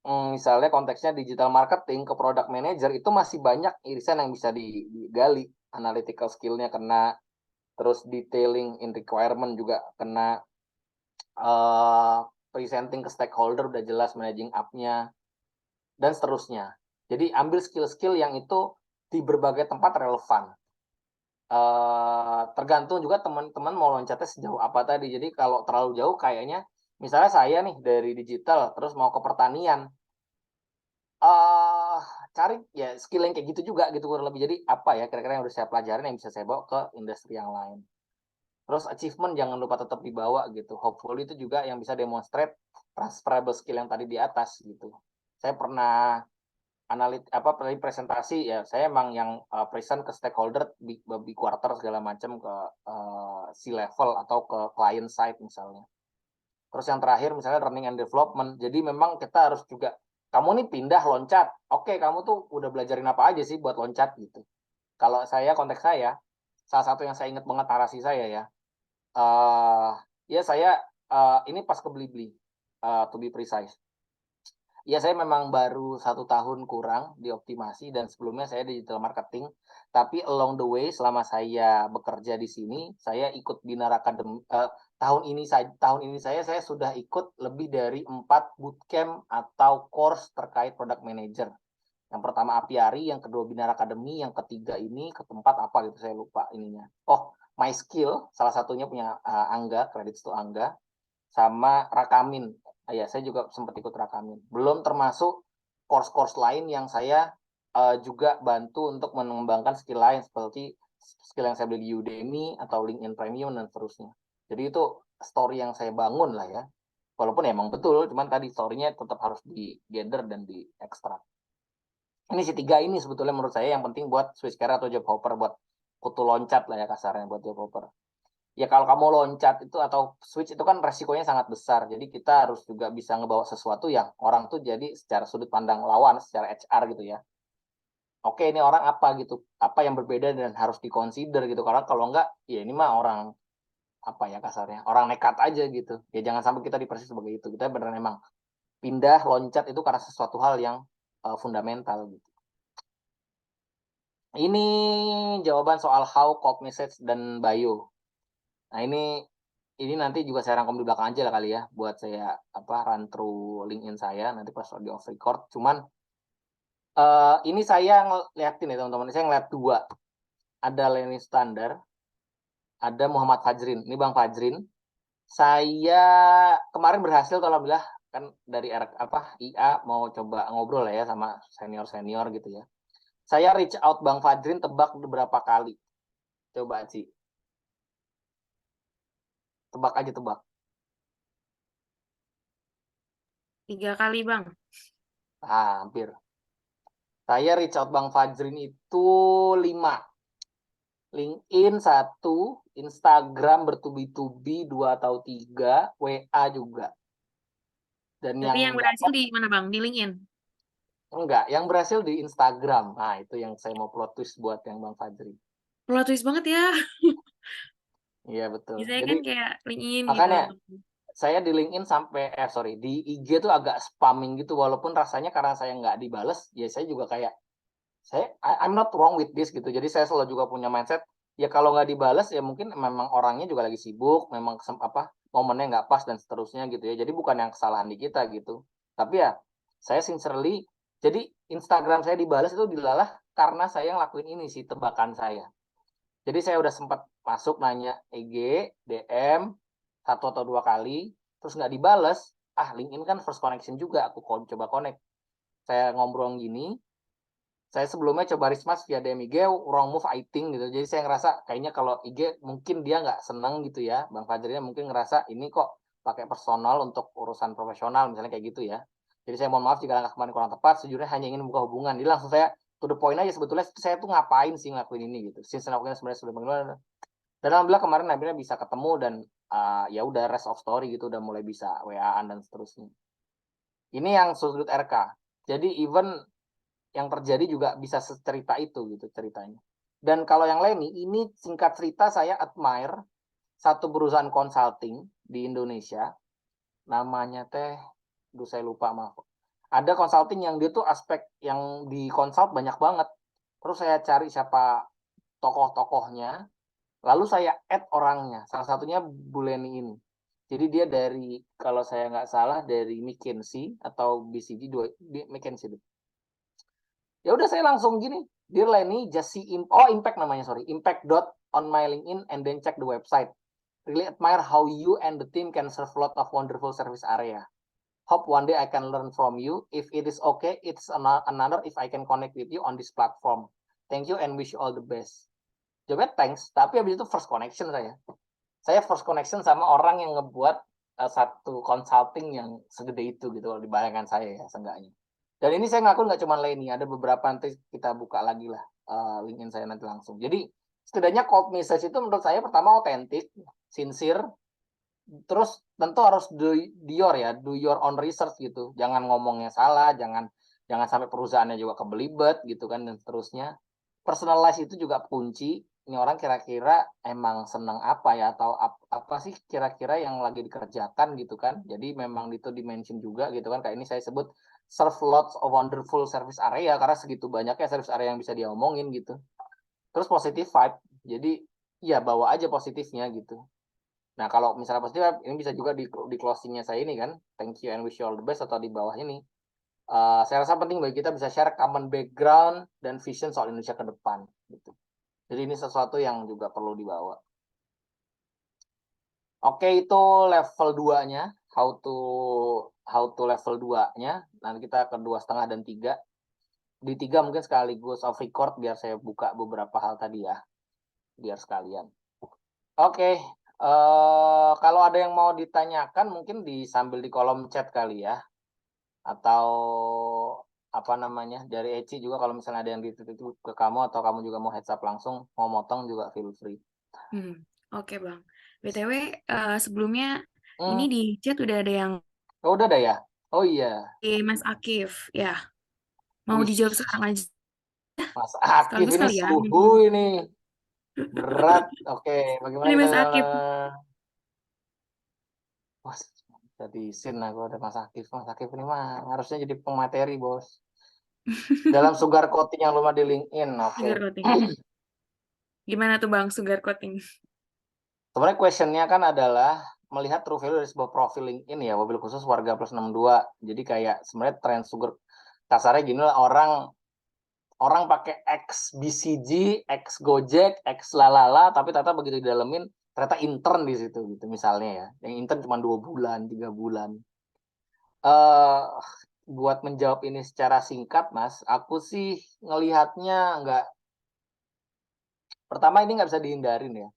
misalnya konteksnya digital marketing ke product manager itu masih banyak irisan yang bisa digali. Analytical skill-nya kena, terus detailing in requirement juga kena, presenting ke stakeholder udah jelas, managing up-nya, dan seterusnya. Jadi ambil skill-skill yang itu di berbagai tempat relevan. Tergantung juga teman-teman mau loncatnya sejauh apa tadi. Jadi kalau terlalu jauh kayaknya, misalnya saya nih dari digital terus mau ke pertanian, cari ya skill yang kayak gitu juga gitu kurang lebih. Jadi apa ya kira-kira yang harus saya pelajarin yang bisa saya bawa ke industri yang lain. Terus achievement jangan lupa tetap dibawa gitu. Hopefully itu juga yang bisa demonstrate transferable skill yang tadi di atas gitu. Saya pernah presentasi ya, saya emang yang present ke stakeholder di quarter segala macam ke C-level atau ke client side misalnya. Terus yang terakhir misalnya learning and development. Jadi memang kita harus juga kamu nih pindah loncat. Oke, kamu tuh udah belajarin apa aja sih buat loncat gitu. Kalau saya konteks saya, salah satu yang saya ingat banget narasi saya ya. Ya saya ini pas ke Blibli, to be precise. Ya saya memang baru 1 tahun kurang di optimasi dan sebelumnya saya digital marketing. Tapi along the way selama saya bekerja di sini, saya ikut Binar Academy. Tahun ini saya sudah ikut lebih dari 4 bootcamp atau course terkait product manager. Yang pertama Apiari, yang kedua Binar Academy, yang ketiga ini keempat apa gitu saya lupa ininya. Oh, My Skill, salah satunya punya Angga, credits to Angga, sama Rakamin. Ya, saya juga sempat ikut Rakamin. Belum termasuk course-course lain yang saya juga bantu untuk mengembangkan skill lain seperti skill yang saya beli di Udemy atau LinkedIn Premium dan seterusnya. Jadi itu story yang saya bangun lah ya. Walaupun emang betul, cuman tadi story-nya tetap harus di-gather dan di-extract. Ini si 3 ini sebetulnya menurut saya yang penting buat switch career atau job hopper, buat kutu loncat lah ya kasarnya buat job hopper. Ya kalau kamu loncat itu atau switch itu kan resikonya sangat besar. Jadi kita harus juga bisa ngebawa sesuatu yang orang tuh jadi secara sudut pandang lawan, secara HR gitu ya. Oke ini orang apa gitu, apa yang berbeda dan harus dikonsider gitu. Karena kalau enggak, ya ini mah orang apa ya kasarnya, orang nekat aja gitu. Ya jangan sampai kita dipercaya sebagai itu. Kita beneran emang pindah, loncat itu karena sesuatu hal yang fundamental gitu. Ini jawaban soal how, code message, dan bio. Nah ini nanti juga saya rangkum di belakang aja lah kali ya, buat saya run through LinkedIn saya nanti pas di off record. Cuman ini saya ngeliatin ya teman-teman, saya ngeliat dua. Ada Lenny Standar, ada Muhammad Fajrin. Ini Bang Fajrin. Saya kemarin berhasil alhamdulillah kan dari IA mau coba ngobrol lah ya sama senior gitu ya. Saya reach out Bang Fajrin, tebak beberapa kali. Coba Ci. Tebak aja tebak. 3 kali, Bang. Hampir. Saya reach out Bang Fajrin itu 5. LinkedIn 1, Instagram bertubi-tubi 2 atau 3, WA juga. Dan Tapi yang berhasil di mana, Bang? Di LinkedIn? Enggak, yang berhasil di Instagram. Nah, itu yang saya mau plot twist buat yang Bang Fajri. Plot twist banget ya. Iya, betul. Biasanya Jadi, kan kayak LinkedIn gitu. makanya saya di LinkedIn di IG tuh agak spamming gitu, walaupun rasanya karena saya nggak dibales, ya saya juga kayak, I'm not wrong with this gitu. Jadi saya selalu juga punya mindset, ya kalau nggak dibales ya mungkin memang orangnya juga lagi sibuk, memang momennya nggak pas dan seterusnya gitu ya. Jadi bukan yang kesalahan di kita gitu. Tapi ya saya sincerely, jadi Instagram saya dibales itu dilalah karena saya ngelakuin ini sih tebakan saya. Jadi saya udah sempat masuk nanya IG, DM 1 atau 2 kali, terus nggak dibales. LinkedIn kan first connection juga, aku coba connect. Saya ngobrol gini, saya sebelumnya coba response via DM IG, wrong move I think gitu. Jadi saya ngerasa kayaknya kalau IG mungkin dia nggak seneng gitu ya. Bang Fajrinya mungkin ngerasa ini kok pakai personal untuk urusan profesional misalnya kayak gitu ya. Jadi saya mohon maaf jika langkah kemarin kurang tepat, sejujurnya hanya ingin membuka hubungan. Jadi langsung saya to the point aja, sebetulnya saya tuh ngapain sih ngelakuin ini gitu. Since ngelakuin sebenarnya sudah bagaimana. Dan alhamdulillah kemarin akhirnya bisa ketemu dan ya udah rest of story gitu, udah mulai bisa WA-an dan seterusnya. Ini yang sudut RK. Jadi even yang terjadi juga bisa secerita itu gitu ceritanya. Dan kalau yang Lenny, ini singkat cerita saya admire satu perusahaan consulting di Indonesia, namanya saya lupa maaf. Ada consulting yang dia tuh aspek yang di consult banyak banget. Terus saya cari siapa tokoh-tokohnya, lalu saya add orangnya. Salah satunya Bu Leni ini. Jadi dia dari, kalau saya nggak salah, dari McKinsey atau BCG, McKinsey. Ya udah saya langsung gini, Dear Lenny, just see Impact namanya, sorry, Impact dot on my LinkedIn and then check the website. Really admire how you and the team can serve a lot of wonderful service area. Hope one day I can learn from you. If it is okay, it's another if I can connect with you on this platform. Thank you and wish you all the best. Jawabnya thanks, tapi habis itu first connection saya. Saya first connection sama orang yang ngebuat satu consulting yang segede itu gitu di bayangan saya ya seenggaknya. Dan ini saya ngaku nggak cuma Lenny, ada beberapa nanti kita buka lagi lah LinkedIn saya nanti langsung. Jadi setidaknya cold message itu menurut saya pertama otentik, sincere, terus tentu harus do your own research gitu. Jangan ngomongnya salah, jangan sampai perusahaannya juga kebelibet gitu kan dan seterusnya. Personalize itu juga kunci. Ini orang kira-kira emang senang apa ya atau apa sih kira-kira yang lagi dikerjakan gitu kan. Jadi memang itu dimention juga gitu kan. Kayak ini saya sebut serve lots of wonderful service area karena segitu banyaknya service area yang bisa dia omongin gitu. Terus positive vibe. Jadi ya bawa aja positifnya gitu. Nah kalau misalnya positif ini bisa juga di closingnya saya ini kan, thank you and wish you all the best, atau di bawah ini. Saya rasa penting bagi kita bisa share common background dan vision soal Indonesia ke depan gitu. Jadi ini sesuatu yang juga perlu dibawa. Oke, itu level 2-nya, how to level 2-nya. Nanti kita ke 2,5 dan 3. Di 3 mungkin sekaligus off record biar saya buka beberapa hal tadi ya. Biar sekalian. Oke, kalau ada yang mau ditanyakan mungkin sambil di kolom chat kali ya. Atau apa namanya, dari Eci juga kalau misalnya ada yang ditutup ke kamu atau kamu juga mau heads up langsung, mau motong juga feel free. Oke, Bang. BTW, sebelumnya ini Hmm. di chat udah ada yang Oh, udah ada ya? Oh iya. Mas Akif, ya. Mau Wih, dijawab sekarang aja, Mas Akif sekaligus ini kali ya. suhu ini. Berat. Oke, bagaimana Ini kita Mas Akif. Wah, jadi sin aku ada Mas Akif. Mas Akif ini mah harusnya jadi pemateri, Bos. Dalam sugar coating yang lumrah di LinkedIn. Oke. Sugar coating. Gimana tuh Bang sugar coating? Sebenarnya questionnya kan adalah melihat true value dari sebuah profil LinkedIn ya, mobil khusus warga plus 62. Jadi kayak sebenarnya tren sugar kasarnya gini lah, orang pakai X BCG, X Gojek, X lalala, tapi ternyata begitu didalemin ternyata intern di situ gitu misalnya ya. Yang intern cuma 2 bulan, 3 bulan. eh Buat menjawab ini secara singkat, Mas, aku sih ngelihatnya nggak. Pertama ini nggak bisa dihindarin ya.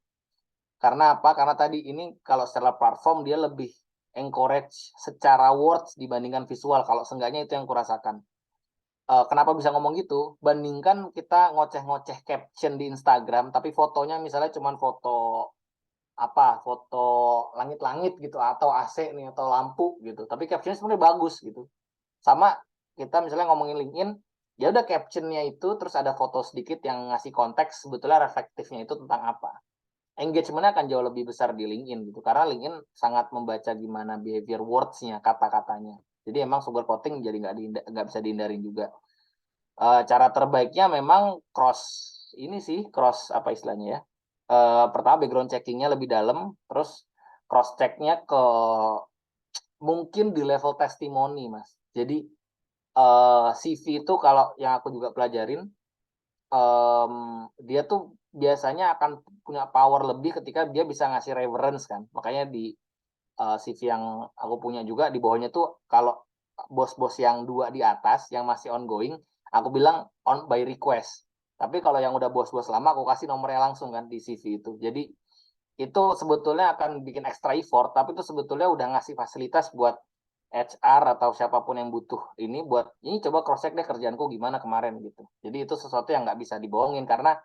Karena apa? Karena tadi ini kalau secara platform dia lebih encourage secara words dibandingkan visual. Kalau seenggaknya itu yang kurasakan. Kenapa bisa ngomong gitu? Bandingkan kita ngoceh-ngoceh caption di Instagram, tapi fotonya misalnya cuma foto apa? Foto langit-langit gitu atau AC nih atau lampu gitu. Tapi captionnya sebenarnya bagus gitu. Sama kita misalnya ngomongin LinkedIn, ya udah captionnya itu terus ada foto sedikit yang ngasih konteks sebetulnya reflektifnya itu tentang apa. Engagementnya akan jauh lebih besar di LinkedIn gitu karena LinkedIn sangat membaca gimana behavior words-nya, kata-katanya. Jadi emang sugar coating jadi nggak bisa dihindarin juga. Cara terbaiknya memang ini sih cross apa istilahnya ya. Pertama background checkingnya lebih dalam, terus cross checknya ke mungkin di level testimoni, Mas. Jadi CV itu kalau yang aku juga pelajarin, dia tuh biasanya akan punya power lebih ketika dia bisa ngasih reference kan. Makanya di CV yang aku punya juga di bawahnya tuh kalau bos-bos yang 2 di atas yang masih ongoing, aku bilang on by request. Tapi kalau yang udah bos-bos lama aku kasih nomornya langsung kan di CV itu. Jadi itu sebetulnya akan bikin extra effort, tapi itu sebetulnya udah ngasih fasilitas buat HR atau siapapun yang butuh ini buat ini coba cross check deh kerjaanku gimana kemarin gitu. Jadi itu sesuatu yang nggak bisa dibohongin karena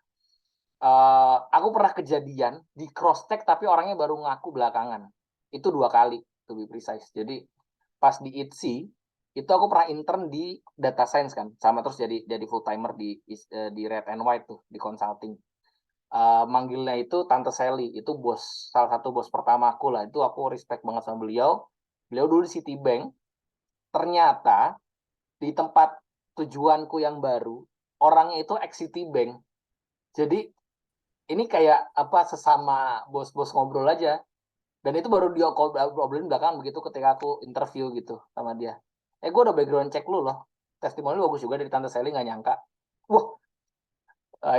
aku pernah kejadian di cross check tapi orangnya baru ngaku belakangan. Itu 2 kali to be precise. Jadi pas di ITSI itu aku pernah intern di data science kan, sama terus jadi full timer di Red and White tuh di consulting. Manggilnya itu Tante Sally, itu salah satu bos pertama aku lah. Itu aku respect banget sama beliau. Beliau dulu di Citibank. Ternyata di tempat tujuanku yang baru, orangnya itu ex Citibank. Jadi ini kayak apa sesama bos-bos ngobrol aja. Dan itu baru dia obrolin belakangan begitu ketika aku interview gitu sama dia. Gue udah background check lu loh. Testimoni lu bagus juga dari Tante Sally, nggak nyangka. Wah,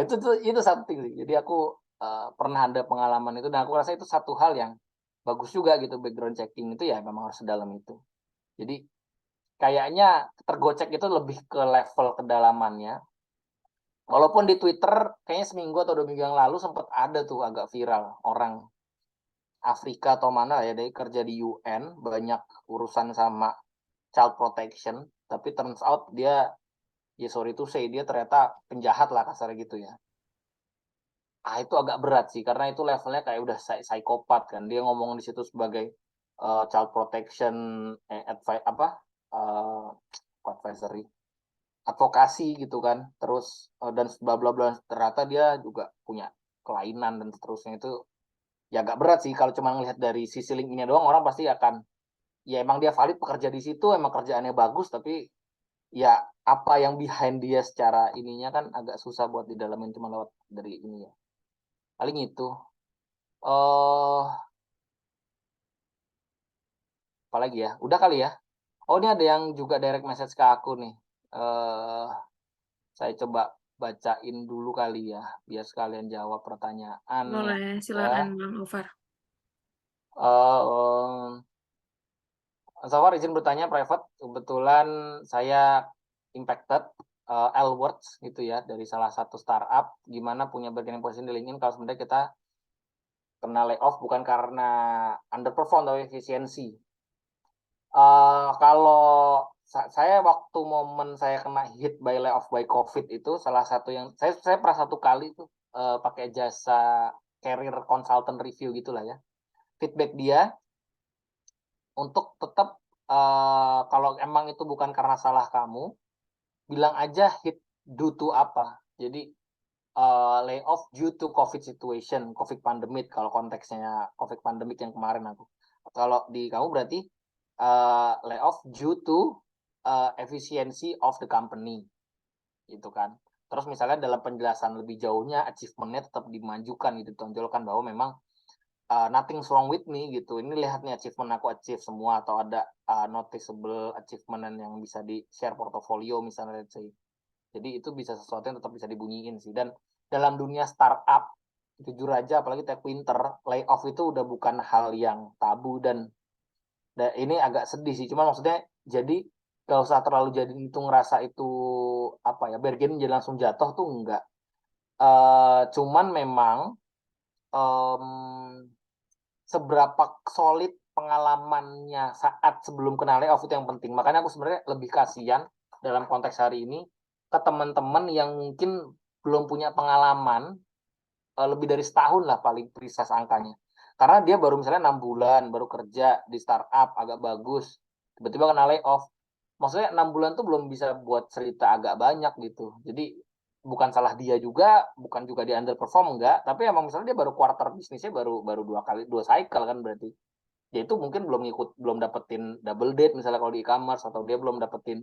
itu something sih. Jadi aku pernah ada pengalaman itu dan aku rasa itu satu hal yang bagus juga gitu, background checking itu ya memang harus sedalam itu. Jadi kayaknya tergocek itu lebih ke level kedalamannya. Walaupun di Twitter kayaknya seminggu atau 2 minggu yang lalu sempat ada tuh agak viral orang Afrika atau mana ya, dari kerja di UN banyak urusan sama child protection, tapi turns out dia, ya sorry to say, dia ternyata penjahat lah kasar gitu ya. Itu agak berat sih karena itu levelnya kayak udah psikopat kan. Dia ngomong di situ sebagai child protection apa uh, advisory, advokasi gitu kan. Terus dan bla bla bla, ternyata dia juga punya kelainan dan seterusnya. Itu ya agak berat sih kalau cuma ngelihat dari sisi link ini doang, orang pasti akan ya emang dia valid pekerja di situ, emang kerjaannya bagus, tapi ya apa yang behind dia secara ininya kan agak susah buat didalamin cuma lewat dari ini ya. Paling itu. Oh, apalagi ya? Udah kali ya? Oh, ini ada yang juga direct message ke aku nih. Eh, saya coba bacain dulu kali ya, biar sekalian jawab pertanyaannya. Boleh, Ya. silakan Bang Over. Eh, Safar izin bertanya private. Kebetulan saya impacted L-Words gitu ya dari salah satu startup. Gimana punya bargaining position di LinkedIn kalau sebenarnya kita kena layoff bukan karena underperform tapi efisiensi. Kalau saya waktu momen saya kena hit by layoff by COVID itu salah satu yang saya pernah 1 kali tuh pakai jasa career consultant review gitulah ya. Feedback dia untuk tetap kalau emang itu bukan karena salah kamu, bilang aja hit due to apa. Jadi layoff due to COVID situation, COVID pandemic kalau konteksnya COVID pandemic yang kemarin aku. Kalau di kamu berarti layoff due to efficiency of the company, gitu kan. Terus misalnya dalam penjelasan lebih jauhnya achievement-nya tetap dimajukan gitu, ditonjolkan bahwa memang nothing's wrong with me gitu. Ini lihat nih achievement aku achieve semua, atau ada noticeable achievement yang bisa di share portofolio misalnya, let's say. Jadi itu bisa sesuatu yang tetap bisa dibunyiin sih. Dan dalam dunia startup, jujur aja apalagi tech winter, layoff itu udah bukan hal yang tabu, dan ini agak sedih sih. Cuma maksudnya jadi gak usah terlalu jadi itu ngerasa itu apa ya, bergen jadi langsung jatuh tuh enggak. Cuman memang seberapa solid pengalamannya saat sebelum kena layoff itu yang penting. Makanya aku sebenarnya lebih kasihan dalam konteks hari ini ke teman-teman yang mungkin belum punya pengalaman lebih dari setahun lah paling precise angkanya. Karena dia baru misalnya 6 bulan baru kerja di startup agak bagus, tiba-tiba kena layoff. Maksudnya 6 bulan tuh belum bisa buat cerita agak banyak gitu. Jadi bukan salah dia juga, bukan juga dia underperform enggak, tapi emang misalnya dia baru quarter bisnisnya baru 2 cycle kan berarti. Dia itu mungkin belum dapetin double date misalnya kalau di e-commerce, atau dia belum dapetin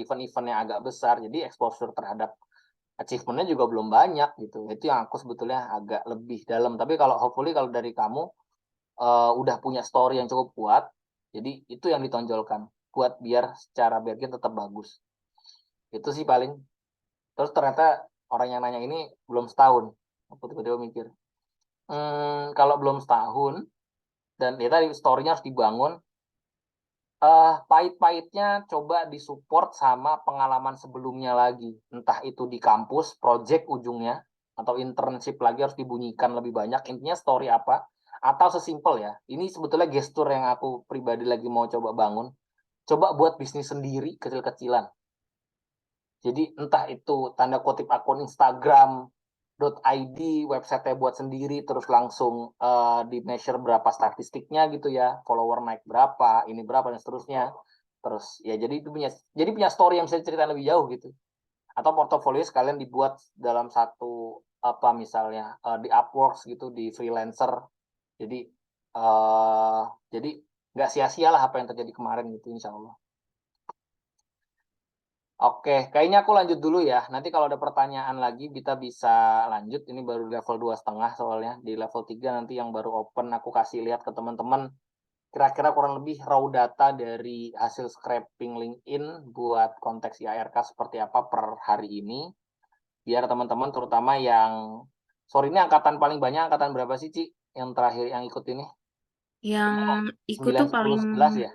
event-event yang agak besar. Jadi exposure terhadap achievement-nya juga belum banyak gitu. Itu yang aku sebetulnya agak lebih dalam. Tapi kalau hopefully kalau dari kamu udah punya story yang cukup kuat, jadi itu yang ditonjolkan buat biar secara Bergen tetap bagus. Itu sih paling. Terus ternyata orang yang nanya ini belum setahun. Aku tiba-tiba mikir, kalau belum setahun dan ya tadi story-nya harus dibangun, pahit-pahitnya coba disupport sama pengalaman sebelumnya lagi. Entah itu di kampus, project ujungnya, atau internship lagi harus dibunyikan lebih banyak. Intinya story apa, atau sesimpel ya. Ini sebetulnya gestur yang aku pribadi lagi mau coba bangun. Coba buat bisnis sendiri kecil-kecilan. Jadi entah itu tanda kutip akun Instagram .id, website buat sendiri, terus langsung di measure berapa statistiknya gitu ya, follower naik berapa, ini berapa dan seterusnya. Terus ya jadi punya story yang bisa diceritain lebih jauh gitu. Atau portofolio sekalian dibuat dalam satu apa misalnya di Upworks gitu, di freelancer. Jadi uh, jadi nggak sia-sia lah apa yang terjadi kemarin gitu, insya Allah. Oke, kayaknya aku lanjut dulu ya. Nanti kalau ada pertanyaan lagi kita bisa lanjut. Ini baru level 2,5 soalnya. Di level 3 nanti yang baru open aku kasih lihat ke teman-teman kira-kira kurang lebih raw data dari hasil scraping LinkedIn buat konteks IARK seperti apa per hari ini. Biar teman-teman terutama yang sorry, ini angkatan paling banyak angkatan berapa sih, Ci? Yang terakhir yang ikut ini? Yang ikut 9, tuh 10, 11 ya?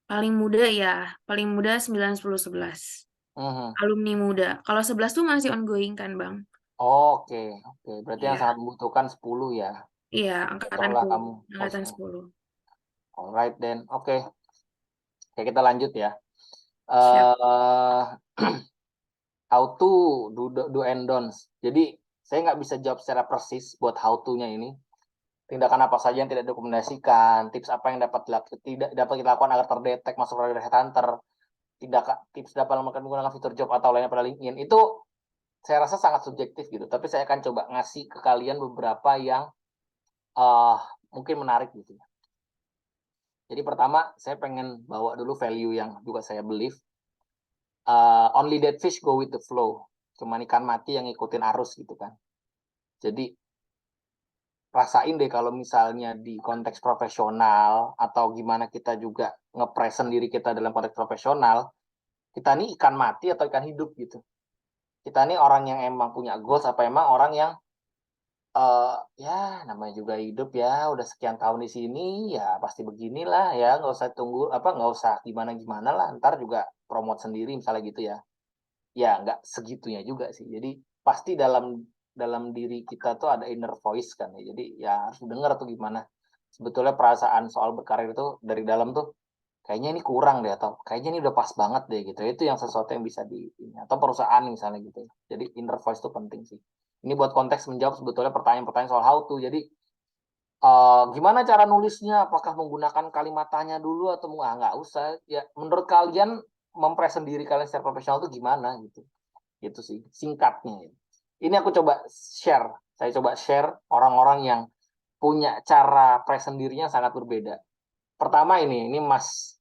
paling muda ya, paling muda 9, 10, 11. Mhm. Alumni muda. Kalau 11 tuh masih ongoing kan, Bang? Oke, oke. Berarti yang Iya, sangat membutuhkan 10 ya. iya, Cocok lah angkatanku, kamu. angkatan 10. Alright then. Oke. Oke, kita lanjut ya. Siap. eh how to do and don'ts. Jadi saya nggak bisa jawab secara persis buat how to-nya ini. Tindakan apa saja yang tidak dokumentasikan, tips apa yang tidak dapat kita lakukan agar terdetek masuk radar headhunter, tips dapat menggunakan fitur job atau lainnya pada LinkedIn. Itu saya rasa sangat subjektif gitu. Tapi saya akan coba ngasih ke kalian beberapa yang uh, mungkin menarik gitu ya. Jadi pertama saya pengen bawa dulu value yang juga saya believe. Only that fish go with the flow. Cuman ikan mati yang ngikutin arus gitu kan. Jadi rasain deh kalau misalnya di konteks profesional atau gimana kita juga nge-present diri kita dalam konteks profesional, kita nih ikan mati atau ikan hidup gitu. Kita nih orang yang emang punya goals apa emang orang yang ya namanya juga hidup ya, udah sekian tahun di sini ya pasti beginilah ya, nggak usah tunggu apa nggak usah gimana gimana lah, ntar juga promote sendiri misalnya gitu ya. Ya nggak segitunya juga sih. Jadi pasti dalam dalam diri kita tuh ada inner voice kan ya. Jadi ya harus denger tuh gimana sebetulnya perasaan soal berkarir itu dari dalam tuh kayaknya ini kurang deh, atau kayaknya ini udah pas banget deh gitu. Itu yang sesuatu yang bisa di atau perusahaan misalnya gitu ya. Jadi inner voice itu penting sih. Ini buat konteks menjawab sebetulnya pertanyaan-pertanyaan soal how to. Jadi gimana cara nulisnya? Apakah menggunakan kalimat tanya dulu atau nggak usah? Ya menurut kalian mempres sendiri kalian secara profesional itu gimana gitu? Gitu sih singkatnya. Ini aku coba share. Saya coba share orang-orang yang punya cara present dirinya sangat berbeda. Pertama ini Mas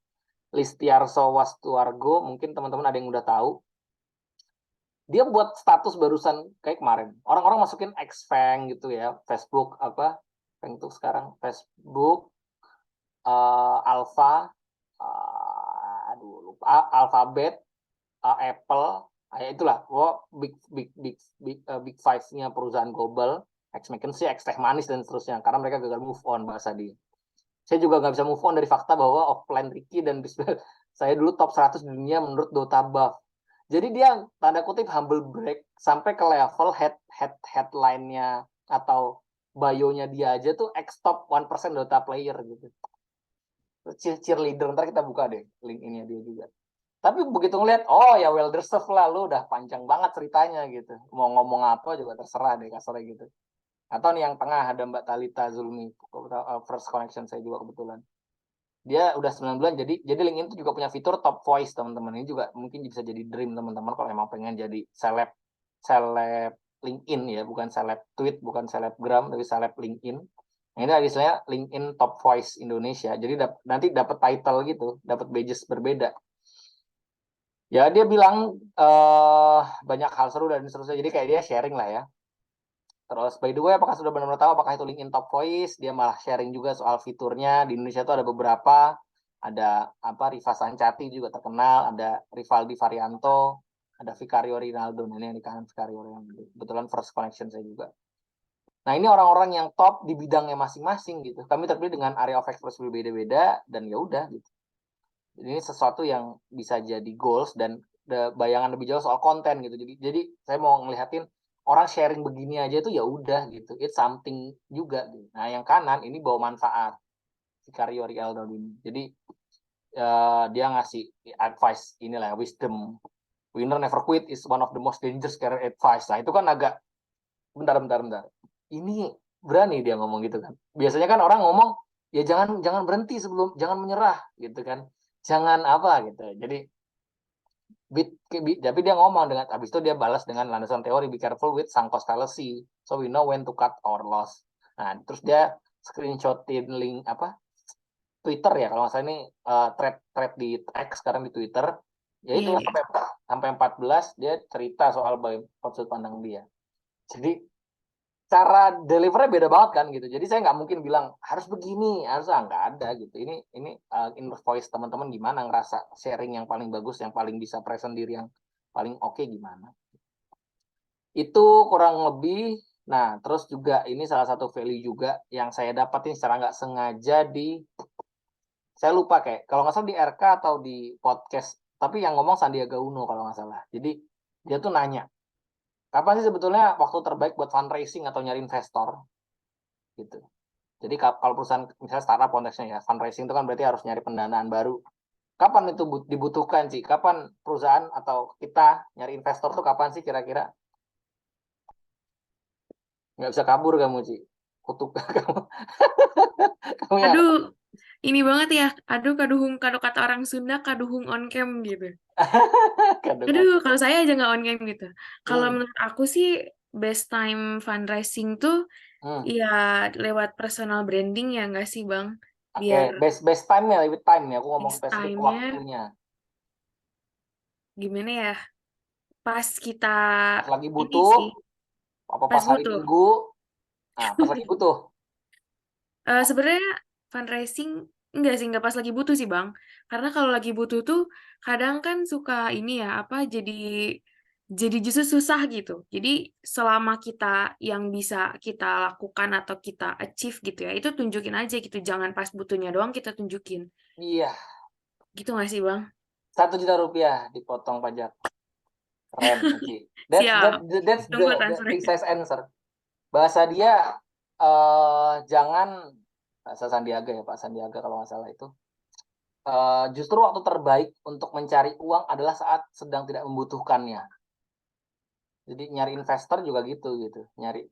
Listiarso Wastuargo, mungkin teman-teman ada yang udah tahu. Dia buat status barusan kayak kemarin. Orang-orang masukin Xfang gitu ya, Facebook apa? Fang itu sekarang Facebook, Alpha, aduh lupa, Alphabet, Apple, ya itulah, big five-nya perusahaan global, X McKinsey, X Tech Manis dan seterusnya, karena mereka gagal move on bahasa dia. Saya juga nggak bisa move on dari fakta bahwa offline Ricky dan saya dulu top 100 di dunia menurut Dota Buff. Jadi dia tanda kutip humble break sampai ke level headline-nya atau bio-nya dia aja tuh X top 1% Dota player gitu. Cheerleader, ntar kita buka deh link ini dia juga. Tapi begitu ngeliat, oh ya well deserved lah, lu udah panjang banget ceritanya gitu. Mau ngomong apa juga terserah deh kasarnya gitu. Atau nih yang tengah ada Mbak Talita Zulmi, first connection saya juga kebetulan. Dia udah 9 bulan, jadi LinkedIn itu juga punya fitur top voice teman-teman. Ini juga mungkin bisa jadi dream teman-teman kalau emang pengen jadi seleb LinkedIn ya, bukan seleb tweet, bukan selebgram, tapi seleb LinkedIn. Nah, ini istilahnya LinkedIn Top Voice Indonesia. Jadi nanti dapat title gitu, dapat badges berbeda. Ya dia bilang banyak hal seru dan seterusnya. Jadi kayak dia sharing lah ya. Terus by the way, apakah sudah benar-benar tahu apakah itu LinkedIn Top Voice? Dia malah sharing juga soal fiturnya. Di Indonesia itu ada beberapa. Ada apa, Riva Sancati juga terkenal, ada Rivaldi Varianto, ada Vicario Rinaldo. Ini yang di kanan Vicario Rinaldo. Kebetulan first connection saya juga. Nah, ini orang-orang yang top di bidangnya masing-masing gitu. Kami terpilih dengan area of expertise berbeda-beda dan ya udah gitu. Ini sesuatu yang bisa jadi goals dan bayangan lebih jauh soal konten gitu. Jadi saya mau ngelihatin orang sharing begini aja itu ya udah gitu. It's something juga gitu. Nah, yang kanan ini bawa manfaat. Vicario Rinaldo ini. Jadi dia ngasih advice inilah wisdom. Winner never quit is one of the most dangerous career advice. Nah, itu kan agak bentar. Ini berani dia ngomong gitu kan. Biasanya kan orang ngomong ya jangan berhenti sebelum, jangan menyerah gitu kan. Jangan apa gitu. Jadi tapi dia ngomong dengan habis itu dia balas dengan landasan teori, be careful with sunk cost fallacy, so we know when to cut our loss. Nah, terus dia screenshotin link apa Twitter ya kalau nggak salah, ini thread di X sekarang di Twitter. Ya itu Iya. sampai 14 dia cerita soal sudut pandang dia. Jadi cara delivernya beda banget kan gitu. Jadi saya nggak mungkin bilang harus begini, harus nggak ada gitu. Ini inner voice teman-teman gimana ngerasa sharing yang paling bagus, yang paling bisa present diri, yang paling oke gimana. Itu kurang lebih. Nah, terus juga ini salah satu value juga yang saya dapatin secara nggak sengaja saya lupa kayak kalau nggak salah di RK atau di podcast, tapi yang ngomong Sandiaga Uno kalau nggak salah. Jadi dia tuh nanya, kapan sih sebetulnya waktu terbaik buat fundraising atau nyari investor gitu. Jadi kalau perusahaan misalnya startup konteksnya ya, fundraising itu kan berarti harus nyari pendanaan baru. Kapan itu dibutuhkan sih? Kapan perusahaan atau kita nyari investor tuh kapan sih kira-kira? Nggak bisa kabur kamu, Ci. Kutuk kamu. Kamu ya. Aduh, ini banget ya. Aduh, kaduhung, kado kata orang Sunda, kaduhung on cam gitu. Aduh, kalau saya aja nggak on cam gitu. Kalau menurut aku sih, best time fundraising tuh ya lewat personal branding ya nggak sih, Bang? Oke, Biar best time ya, lebih time ya. Aku ngomong best spesifik time-nya waktunya. gimana ya? Pas kita Pas lagi ini butuh, sih, apa pas pas hari butuh. Minggu? Nah, pas lagi butuh. Sebenarnya fundraising enggak sih, enggak pas lagi butuh sih, Bang. Karena kalau lagi butuh tuh kadang kan suka ini ya, apa jadi justru susah gitu. Jadi selama kita yang bisa kita lakukan atau kita achieve gitu ya, itu tunjukin aja gitu. Jangan pas butuhnya doang kita tunjukin. Iya, Gitu nggak sih, Bang? 1 juta rupiah dipotong pajak. Keren, Ci. Siap. That's Tunggu the transfernya. precise answer. Bahasa dia jangan, bahasa Sandiaga ya, Pak Sandiaga kalau nggak salah itu. Justru waktu terbaik untuk mencari uang adalah saat sedang tidak membutuhkannya. Jadi nyari investor juga gitu. Nyari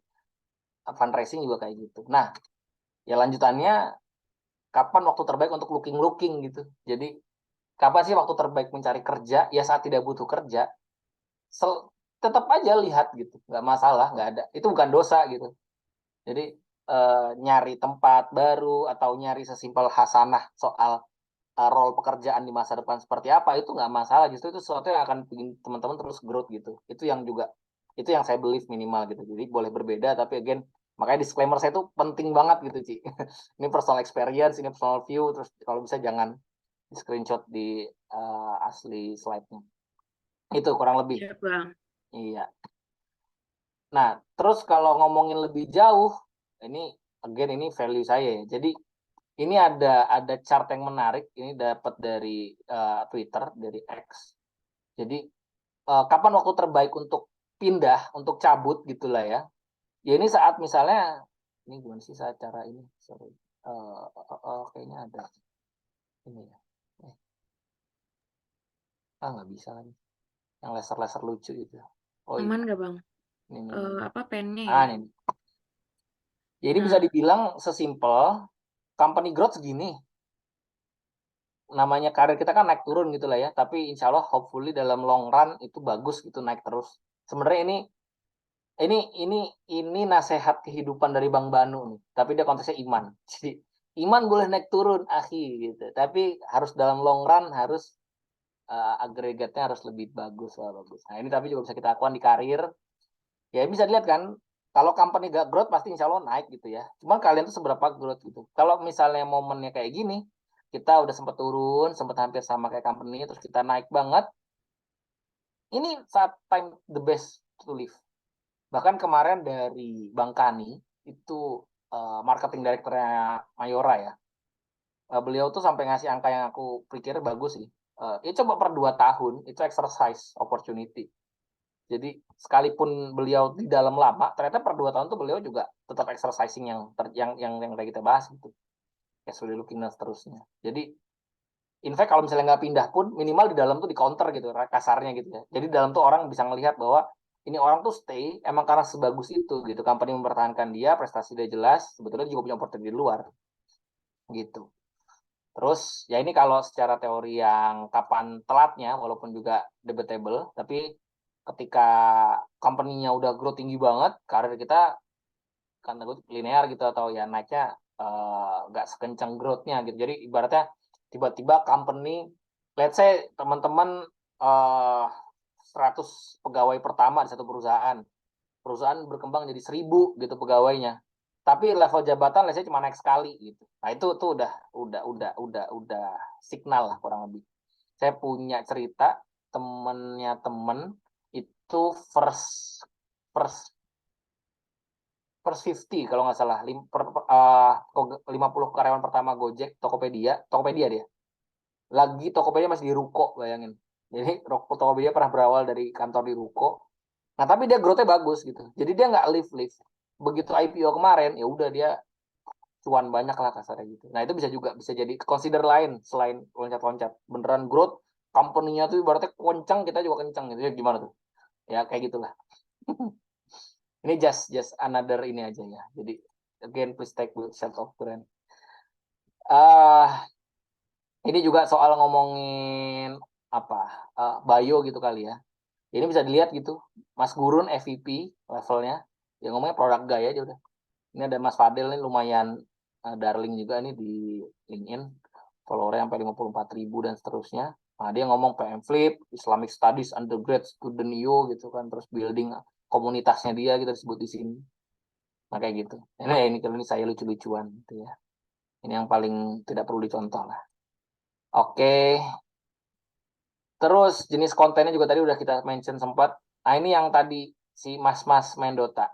fundraising juga kayak gitu. Nah, ya lanjutannya, kapan waktu terbaik untuk looking gitu. Jadi kapan sih waktu terbaik mencari kerja? Ya saat tidak butuh kerja. Tetap aja lihat gitu, nggak masalah, nggak ada. Itu bukan dosa gitu. Jadi nyari tempat baru atau nyari sesimpel hasanah soal role pekerjaan di masa depan seperti apa, itu nggak masalah, justru itu sesuatu yang akan bikin teman-teman terus growth gitu. Itu yang saya believe minimal gitu. Jadi boleh berbeda, tapi again, makanya disclaimer saya itu penting banget gitu, Ci. Ini personal experience, ini personal view, terus kalau bisa jangan di screenshot di asli slide-nya. Itu kurang lebih. Iya, Bang. Iya. Nah, terus kalau ngomongin lebih jauh, ini again ini value saya ya. Jadi ini ada chart yang menarik, ini dapat dari Twitter, dari X. Jadi kapan waktu terbaik untuk pindah, untuk cabut gitulah ya. Ya ini saat misalnya, ini gimana sih saat cara ini? Sorry. Kayaknya ada ini ya. Nggak bisa lagi. Yang laser-laser lucu itu. Oh Aman iya. nggak, Bang? Ini. Apa pennya ya? Ini. Jadi bisa Nah, dibilang sesimpel company growth segini. Namanya karir kita kan naik turun gitu lah ya, tapi insya Allah hopefully dalam long run itu bagus gitu, naik terus. Sebenarnya ini nasihat kehidupan dari Bang Banu nih, tapi dia konteksnya iman. Jadi iman boleh naik turun akhi gitu, tapi harus dalam long run, harus agregatnya harus lebih bagus lah, bagus. Nah ini tapi juga bisa kita lakukan di karir. Ya bisa dilihat kan, kalau company gak growth pasti insya Allah naik gitu ya. Cuma kalian tuh seberapa growth gitu. Kalau misalnya momennya kayak gini, kita udah sempat turun, sempat hampir sama kayak company, terus kita naik banget. Ini saat time the best to live. Bahkan kemarin dari Bang Kani, itu marketing directornya Mayora ya. Beliau tuh sampai ngasih angka yang aku pikir bagus sih. Ya coba per 2 tahun, itu exercise opportunity. Jadi sekalipun beliau di dalam lama, ternyata per 2 tahun tuh beliau juga tetap exercising yang kayak kita bahas gitu. Casually looking dan seterusnya. Jadi in fact kalau misalnya nggak pindah pun minimal di dalam tuh di counter gitu kasarnya gitu ya. Jadi di dalam tuh orang bisa ngelihat bahwa ini orang tuh stay emang karena sebagus itu gitu. Company mempertahankan dia, prestasi dia jelas, sebetulnya juga punya opportunity di luar gitu. Terus ya ini kalau secara teori yang kapan telatnya walaupun juga debatable, tapi ketika company-nya udah grow tinggi banget, karir kita kan linear gitu atau ya naiknya nggak sekencang growth-nya gitu. Jadi ibaratnya tiba-tiba company, let's say teman-teman 100 pegawai pertama di satu perusahaan, perusahaan berkembang jadi 1000 gitu pegawainya. Tapi level jabatan let's say cuma naik sekali gitu. Nah, itu tuh udah signal lah kurang lebih. Saya punya cerita temennya temen itu first first first 50 kalau nggak salah 50 karyawan pertama Gojek, Tokopedia dia. Lagi Tokopedia masih di ruko, bayangin. Jadi Tokopedia pernah berawal dari kantor di ruko. Nah, tapi dia growth-nya bagus gitu. Jadi dia nggak live. Begitu IPO kemarin, ya udah dia cuan banyak lah kasarnya gitu. Nah, itu bisa jadi consider lain selain loncat-loncat. Beneran growth, company-nya tuh ibaratnya kencang, kita juga kencang gitu. Ya gimana tuh? Ya kayak gitulah. Ini just another ini aja ya. Jadi again please take with set of brand. Ini juga soal ngomongin apa bio gitu kali ya. Ini bisa dilihat gitu. Mas Gurun FVP levelnya. Ya ngomongnya produk gaya aja udah. Ini ada Mas Fadel nih lumayan darling juga nih di LinkedIn. Followernya sampai 54.000 dan seterusnya. Nah, dia ngomong PM Flip, Islamic Studies undergrad student IO gitu kan, terus building komunitasnya dia kita disebut di sini. Nah, kayak gitu. Ini kalau ini saya lucu-lucuan gitu ya. Ini yang paling tidak perlu dicontoh lah. Oke. Terus jenis kontennya juga tadi udah kita mention sempat. Nah, ini yang tadi si Mas-mas main Dota.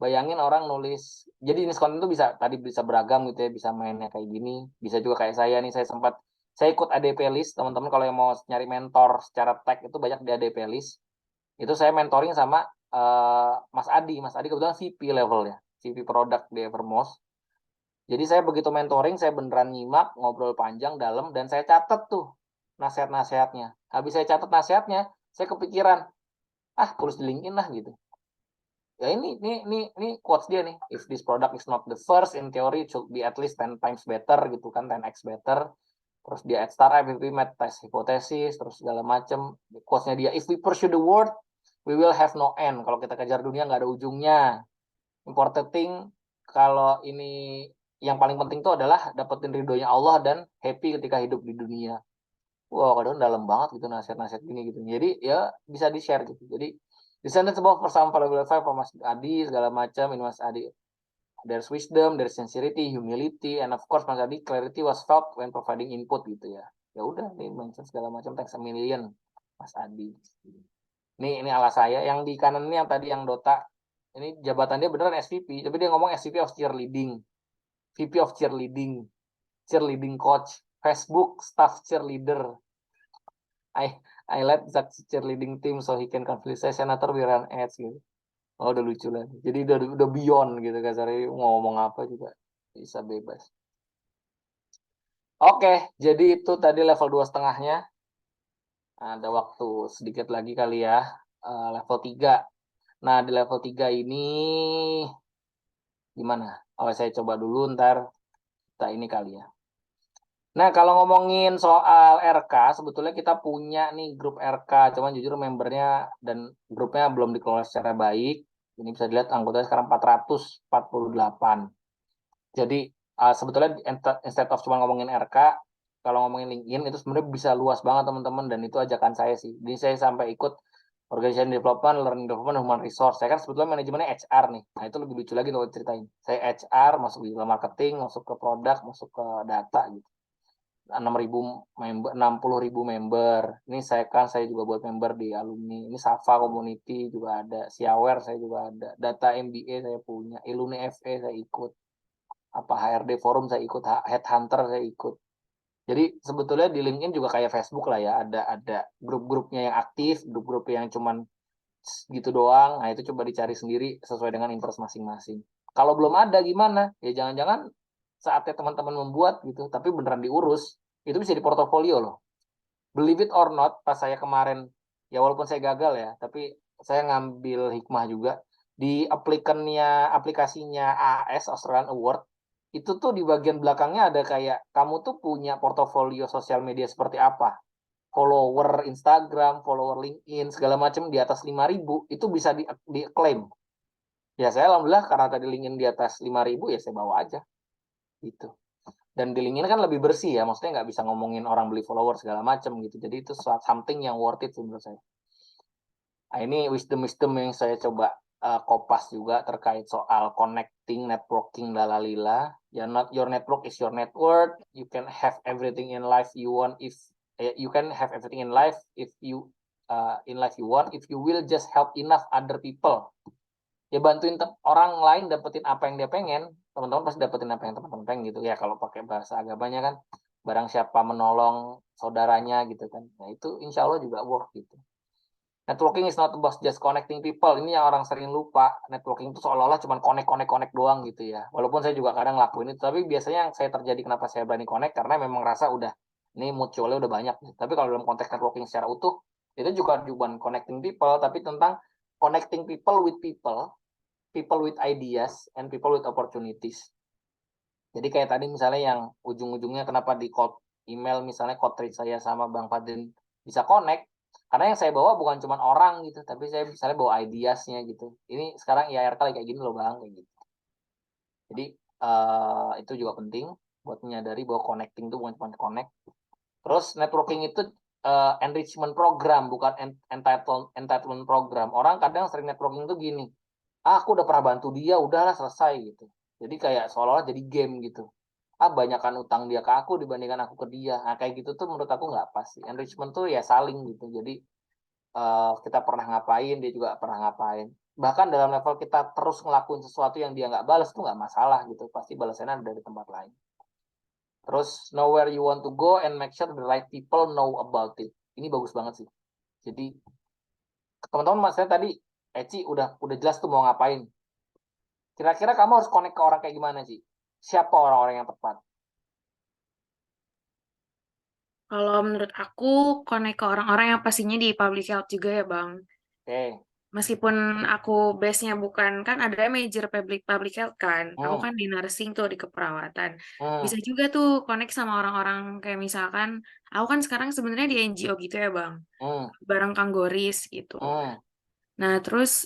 Bayangin orang nulis, jadi jenis konten itu bisa beragam gitu ya, bisa mainnya kayak gini, bisa juga kayak saya nih, saya ikut ADP list, teman-teman kalau yang mau nyari mentor secara tech itu banyak di ADP list. Itu saya mentoring sama Mas Adi kebetulan VP levelnya, VP product di Evermost. Jadi saya begitu mentoring, saya beneran nyimak, ngobrol panjang, dalam, dan saya catat tuh nasihat-nasihatnya. Habis saya catat nasihatnya, saya kepikiran, tulis di LinkedIn lah gitu. Ya ini quotes dia nih. If this product is not the first, in theory it should be at least 10 times better gitu kan, 10x better. Terus dia at startup, if we met test hipotesis, terus segala macem. Quotesnya dia, if we pursue the world, we will have no end. Kalau kita kejar dunia nggak ada ujungnya. Important thing, kalau ini yang paling penting tuh adalah dapetin ridhonya Allah dan happy ketika hidup di dunia. Wah, kadang dalam banget gitu nasihat-nasihat gini gitu. Jadi ya bisa di-share gitu. Jadi descendants above for some valuable advice from Mas Adi segala macam ini Mas Adi. There's wisdom, there's sincerity, humility, and of course Mas Adi clarity was felt when providing input gitu ya. Ya udah nih mention segala macam thanks a million Mas Adi. Ini alas saya yang di kanan ini yang tadi yang Dota ini jabatan dia beneran SVP, tapi dia ngomong SVP of cheerleading, VP of cheerleading, cheerleading coach, Facebook staff cheerleader. I led that cheerleading team so he can conflict saya senator we run ads gitu. Oh udah lucu lah. Jadi udah beyond gitu kasarnya mau ngomong apa juga bisa bebas. Oke, jadi itu tadi level 2,5-nya. Ada waktu sedikit lagi kali ya. Level 3. Nah, di level 3 ini gimana? Oh, saya coba dulu ntar kita ini kali ya. Nah, kalau ngomongin soal RK, sebetulnya kita punya nih grup RK, cuman jujur membernya dan grupnya belum dikelola secara baik. Ini bisa dilihat anggotanya sekarang 448. Jadi sebetulnya instead of cuma ngomongin RK, kalau ngomongin LinkedIn itu sebenarnya bisa luas banget teman-teman dan itu ajakan saya sih. Jadi saya sampai ikut Organization Development, Learning Development, Human Resource. Saya kan sebetulnya manajemennya HR nih. Nah itu lebih lucu lagi kalau ceritain. Saya HR, masuk di marketing, masuk ke produk, masuk ke data gitu. 6.000 member, 60.000 member. Ini saya juga buat member di alumni. Ini Safa Community juga ada, Siaware saya juga ada, Data MBA saya punya, Iluni FE saya ikut, apa HRD Forum saya ikut, Headhunter saya ikut. Jadi sebetulnya di LinkedIn juga kayak Facebook lah ya, ada grup-grupnya yang aktif, grup-grup yang cuman gitu doang. Nah itu coba dicari sendiri sesuai dengan interest masing-masing. Kalau belum ada gimana? Ya jangan-jangan saatnya teman-teman membuat gitu, tapi beneran diurus itu bisa di portofolio loh. Believe it or not, pas saya kemarin, ya walaupun saya gagal ya, tapi saya ngambil hikmah juga. Di aplikasinya AAS, Australian Award, itu tuh di bagian belakangnya ada kayak, kamu tuh punya portofolio sosial media seperti apa. Follower Instagram, follower LinkedIn, segala macam di atas 5.000, itu bisa diklaim. Ya saya alhamdulillah karena tadi LinkedIn di atas 5.000, ya saya bawa aja. Gitu. Dan di LinkedIn kan lebih bersih ya, maksudnya nggak bisa ngomongin orang beli follower segala macam gitu. Jadi itu something yang worth it menurut saya. Nah, ini wisdom yang saya coba kopas juga terkait soal connecting, networking, lalalila. Ya, not your network is your net worth. You can have everything in life you want if you can have everything in life if you in life you want if you will just help enough other people. Ya bantuin orang lain dapetin apa yang dia pengen, teman-teman pasti dapetin apa yang teman-teman pengen gitu ya. Kalau pakai bahasa agamanya kan barang siapa menolong saudaranya gitu kan, nah itu insya Allah juga work gitu. Networking is not about just connecting people. Ini yang orang sering lupa. Networking itu seolah-olah cuma connect doang gitu ya. Walaupun saya juga kadang ngelakuin itu, tapi biasanya yang saya terjadi kenapa saya berani connect karena memang rasa udah ini mutualnya udah banyak. Tapi kalau dalam konteks networking secara utuh itu juga bukan connecting people, tapi tentang connecting people with people, people with ideas, and people with opportunities. Jadi kayak tadi misalnya yang ujung-ujungnya kenapa di email misalnya code saya sama Bang Fadrin bisa connect, karena yang saya bawa bukan cuma orang gitu, tapi saya misalnya bawa ideasnya gitu. Ini sekarang IRK kayak gini loh Bang, kayak gitu. Jadi itu juga penting buat menyadari bahwa connecting itu bukan cuma connect. Terus networking itu enrichment program, bukan entitlement program. Orang kadang sering networking itu gini, aku udah pernah bantu dia, udahlah selesai gitu. Jadi kayak seolah-olah jadi game gitu. Banyakkan utang dia ke aku dibandingkan aku ke dia. Nah, kayak gitu tuh menurut aku nggak pas sih. Enrichment tuh ya saling gitu. Jadi kita pernah ngapain, dia juga pernah ngapain. Bahkan dalam level kita terus ngelakuin sesuatu yang dia nggak balas tuh nggak masalah gitu. Pasti balasannya ada dari tempat lain. Terus know where you want to go and make sure the right people know about it. Ini bagus banget sih. Jadi teman-teman mas saya tadi Eci udah jelas tuh mau ngapain. Kira-kira kamu harus connect ke orang kayak gimana sih? Siapa orang-orang yang tepat? Kalau menurut aku, connect ke orang-orang yang pastinya di public health juga ya, Bang. Oke. Meskipun aku base-nya bukan, kan ada major public health kan. Aku Hmm. kan di nursing tuh, di keperawatan. Hmm. Bisa juga tuh connect sama orang-orang kayak misalkan, aku kan sekarang sebenarnya di NGO gitu ya, Bang. Hmm. Bareng Kang Goris gitu. Hmm. Nah, terus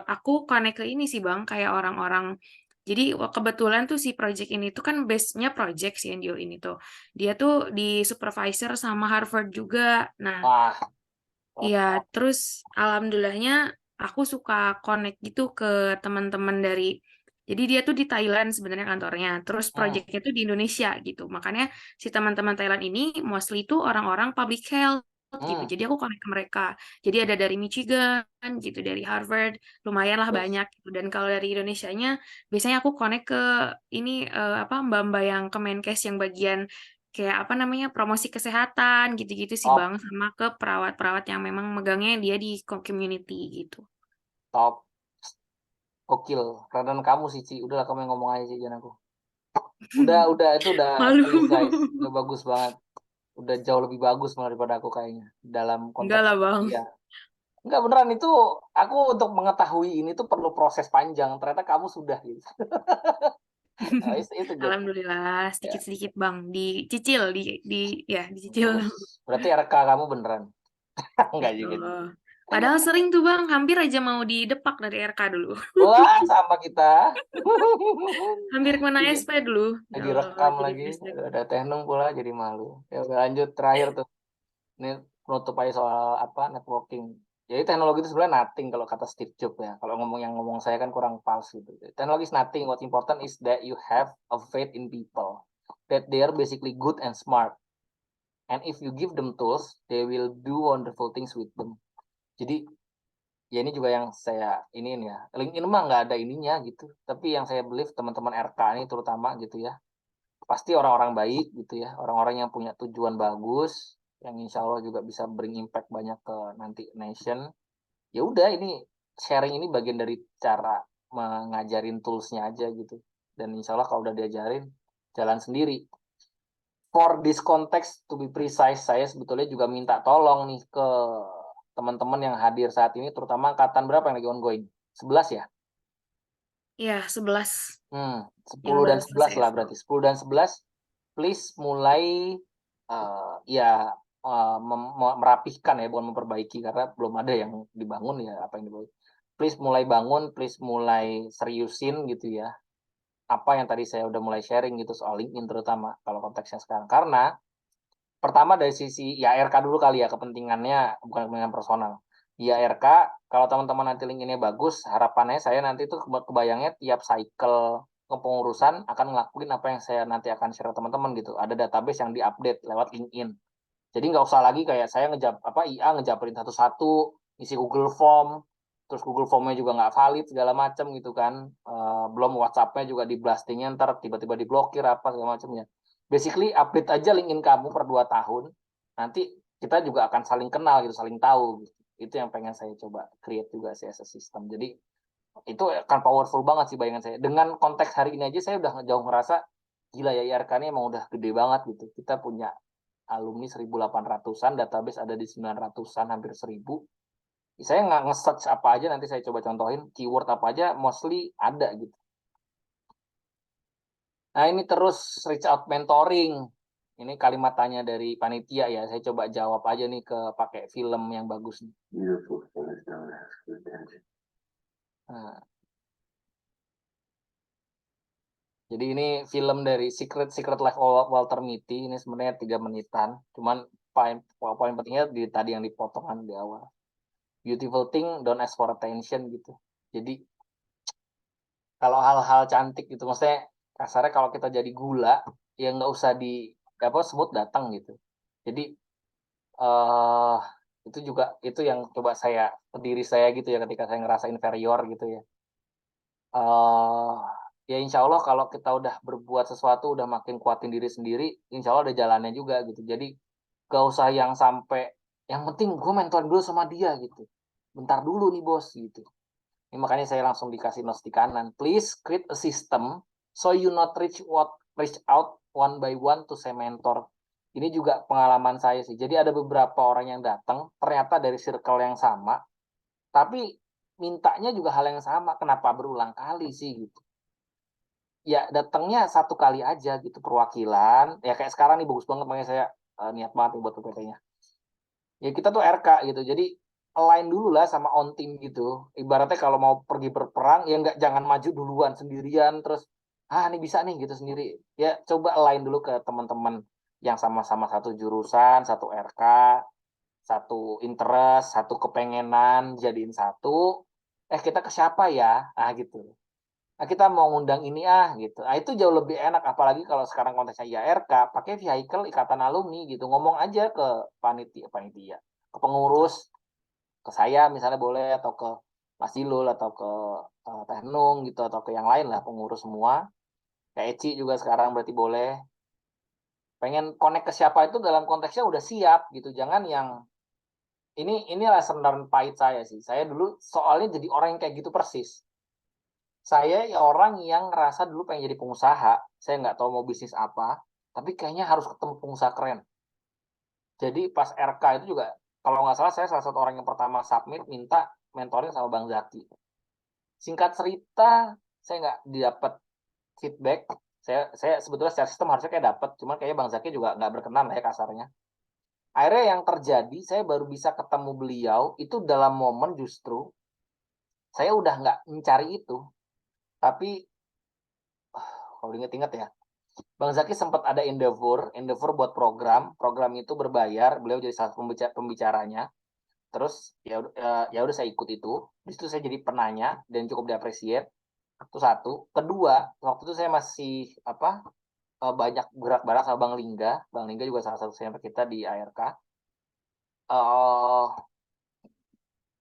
aku connect ke ini sih, Bang, kayak orang-orang. Jadi kebetulan tuh si project ini tuh kan base-nya project si NGO ini tuh. Dia tuh di supervisor sama Harvard juga. Nah, Wah, iya, mantap. terus alhamdulillahnya aku suka connect gitu ke teman-teman dari, jadi dia tuh di Thailand sebenarnya kantornya, terus Hmm, projectnya tuh di Indonesia gitu. Makanya si teman-teman Thailand ini mostly tuh orang-orang public health gitu. hmm. Jadi aku connect ke mereka. Jadi ada dari Michigan gitu, dari Harvard, lumayan lah Yes. banyak gitu. Dan kalau dari Indonesianya, biasanya aku connect ke ini apa mbak-mbak yang Kemenkes yang bagian kayak apa namanya promosi kesehatan gitu-gitu sih Top, Bang, sama ke perawat-perawat yang memang megangnya dia di community gitu. top. Gokil. Keren kamu sih, Ci. Udahlah kamu yang ngomong aja sih, jangan aku. Udah, itu udah Malu. serius, guys. Udah bagus banget. Udah jauh lebih bagus malah daripada aku kayaknya. Dalam Enggak konteks, lah Bang. iya. Enggak beneran itu, aku untuk mengetahui ini tuh perlu proses panjang. Ternyata kamu sudah gitu. Nah, itu good. Alhamdulillah Ya, sedikit-sedikit Bang, dicicil di ya dicicil. bagus. Berarti RK kamu beneran. Enggak juga. Betul. Padahal sering tuh Bang, hampir aja mau didepak dari RK dulu. Wah, sama kita. Hampir kena Lagi, SP dulu. Ya lagi Allah, rekam jadi lagi. flashback. Ada teknung pula jadi malu. Ya udah lanjut terakhir tuh. Ini penutup aja soal apa networking. Jadi teknologi itu sebenarnya nothing kalau kata Steve Jobs ya. Kalau ngomong saya kan kurang pas gitu. Teknologi is nothing. What's important is that you have a faith in people. That they are basically good and smart. And if you give them tools, they will do wonderful things with them. Jadi ya ini juga yang saya ini ya. LinkedIn mah nggak ada ininya gitu. Tapi yang saya believe teman-teman RK ini terutama gitu ya. Pasti orang-orang baik gitu ya, orang-orang yang punya tujuan bagus, yang insya Allah juga bisa bring impact banyak ke nanti nation. Ya udah ini sharing ini bagian dari cara mengajarin toolsnya aja gitu. Dan insya Allah kalau udah diajarin jalan sendiri. For this context to be precise, saya sebetulnya juga minta tolong nih ke teman-teman yang hadir saat ini, terutama angkatan berapa yang lagi ongoing? 11 ya? Iya, 11 yang 10 dan baru 11 selesai lah FO. berarti. 10 dan 11 please mulai ya merapihkan ya, bukan memperbaiki karena belum ada yang dibangun ya apa yang dibangun. Please mulai bangun, please mulai seriusin gitu ya. Apa yang tadi saya udah mulai sharing gitu soal LinkedIn terutama kalau konteksnya sekarang. Karena pertama dari sisi ya RK dulu kali ya, kepentingannya bukan kepentingan personal. Ya RK, kalau teman-teman nanti LinkedIn-nya bagus, harapannya saya nanti tuh kebayangnya tiap cycle kepengurusan akan ngelakuin apa yang saya nanti akan share ke teman-teman gitu. Ada database yang diupdate lewat LinkedIn. Jadi nggak usah lagi kayak saya IA ngejabarin satu-satu, isi Google Form, terus Google Form-nya juga nggak valid segala macam gitu kan. Belum WhatsApp-nya juga di blastingnya ntar tiba-tiba diblokir apa segala macamnya. Basically update aja LinkedIn kamu per 2 tahun. Nanti kita juga akan saling kenal gitu, saling tahu gitu. Itu yang pengen saya coba create juga sih as a system. Jadi itu akan powerful banget sih bayangan saya. Dengan konteks hari ini aja saya udah jauh ngerasa gila ya IRK ini emang udah gede banget gitu. Kita punya alumni 1.800-an, database ada di 900-an, hampir 1.000. Saya nggak nge-search apa aja, nanti saya coba contohin, keyword apa aja, mostly ada gitu. Nah ini terus reach out mentoring. Ini kalimat tanya dari panitia ya, saya coba jawab aja nih ke pakai film yang bagus nih. Nah, jadi ini film dari Secret Life of Walter Mitty, ini sebenarnya 3 menitan, cuman poin pentingnya tadi yang dipotongan di awal. Beautiful thing, don't ask for attention gitu. Jadi kalau hal-hal cantik gitu, maksudnya kasarnya kalau kita jadi gula, ya nggak usah di apa smooth datang gitu. Jadi eh itu juga itu yang coba saya ke diri saya gitu ya ketika saya ngerasa inferior gitu ya. eh Ya insya Allah kalau kita udah berbuat sesuatu, udah makin kuatin diri sendiri, insya Allah ada jalannya juga gitu. Jadi gak usah yang sampai, yang penting gue mentorin dulu sama dia gitu. Bentar dulu nih bos gitu. Ini makanya saya langsung dikasih notes di kanan. Please create a system so you not reach out one by one to say mentor. Ini juga pengalaman saya sih. Jadi ada beberapa orang yang datang ternyata dari circle yang sama, tapi mintanya juga hal yang sama. Kenapa berulang kali sih gitu? Ya datangnya satu kali aja gitu perwakilan. Ya kayak sekarang nih bagus banget, makanya saya niat banget buat PPT-nya. Ya kita tuh RK gitu. Jadi align dulu lah sama on team gitu. Ibaratnya kalau mau pergi berperang ya nggak, jangan maju duluan sendirian terus ini bisa nih gitu sendiri. Ya coba align dulu ke teman-teman yang sama-sama satu jurusan, satu RK, satu interest, satu kepengenan jadiin satu. Kita ke siapa ya? Gitu. Kita mau ngundang ini gitu. Itu jauh lebih enak, apalagi kalau sekarang konteksnya IARK, pakai vehicle ikatan alumni gitu. Ngomong aja ke panitia, ke pengurus, ke saya misalnya boleh, atau ke Mas Dilul, atau ke Teh Nung gitu, atau ke yang lain lah, pengurus semua. Kayak Eci juga sekarang berarti boleh. Pengen connect ke siapa itu dalam konteksnya udah siap gitu. Jangan yang ini lesson learned pahit saya sih. Saya dulu soalnya jadi orang yang kayak gitu persis. Saya orang yang ngerasa dulu pengen jadi pengusaha. Saya nggak tahu mau bisnis apa, tapi kayaknya harus ketemu pengusaha keren. Jadi pas RK itu juga, kalau nggak salah saya salah satu orang yang pertama submit minta mentoring sama Bang Zaki. Singkat cerita, saya nggak didapat feedback. Saya sebetulnya secara sistem harusnya kayak dapat, cuman kayaknya Bang Zaki juga nggak berkenan lah ya kasarnya. Akhirnya yang terjadi, saya baru bisa ketemu beliau itu dalam momen justru saya udah nggak mencari itu, tapi kalau inget-inget ya, Bang Zaki sempat ada Endeavor buat program itu berbayar, beliau jadi salah satu pembicaranya. Terus ya udah saya ikut itu. Di situ saya jadi penanya dan cukup diapresiasi. Itu satu. Kedua, waktu itu saya masih banyak gerak-gerak sama Bang Lingga. Bang Lingga juga salah satu senior kita di ARK.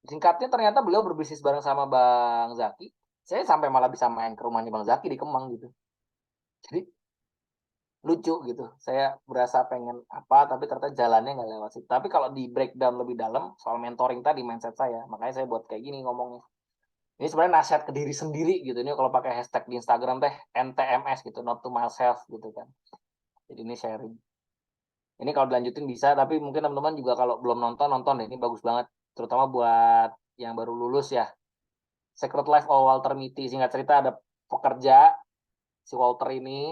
Singkatnya ternyata beliau berbisnis bareng sama Bang Zaki. Saya sampai malah bisa main ke rumahnya Bang Zaki di Kemang gitu. Jadi lucu gitu. Saya berasa pengen tapi ternyata jalannya nggak lewat situ. Tapi kalau di breakdown lebih dalam soal mentoring tadi, mindset saya, makanya saya buat kayak gini ngomongnya. Ini sebenarnya nasihat ke diri sendiri gitu. Ini kalau pakai hashtag di Instagram teh NTMS gitu, not to myself gitu kan. Jadi ini sharing. Ini kalau dilanjutin bisa, tapi mungkin teman-teman juga kalau belum nonton deh. Ini bagus banget, terutama buat yang baru lulus ya. Secret Life of Walter Mitty. Singkat cerita, ada pekerja, si Walter ini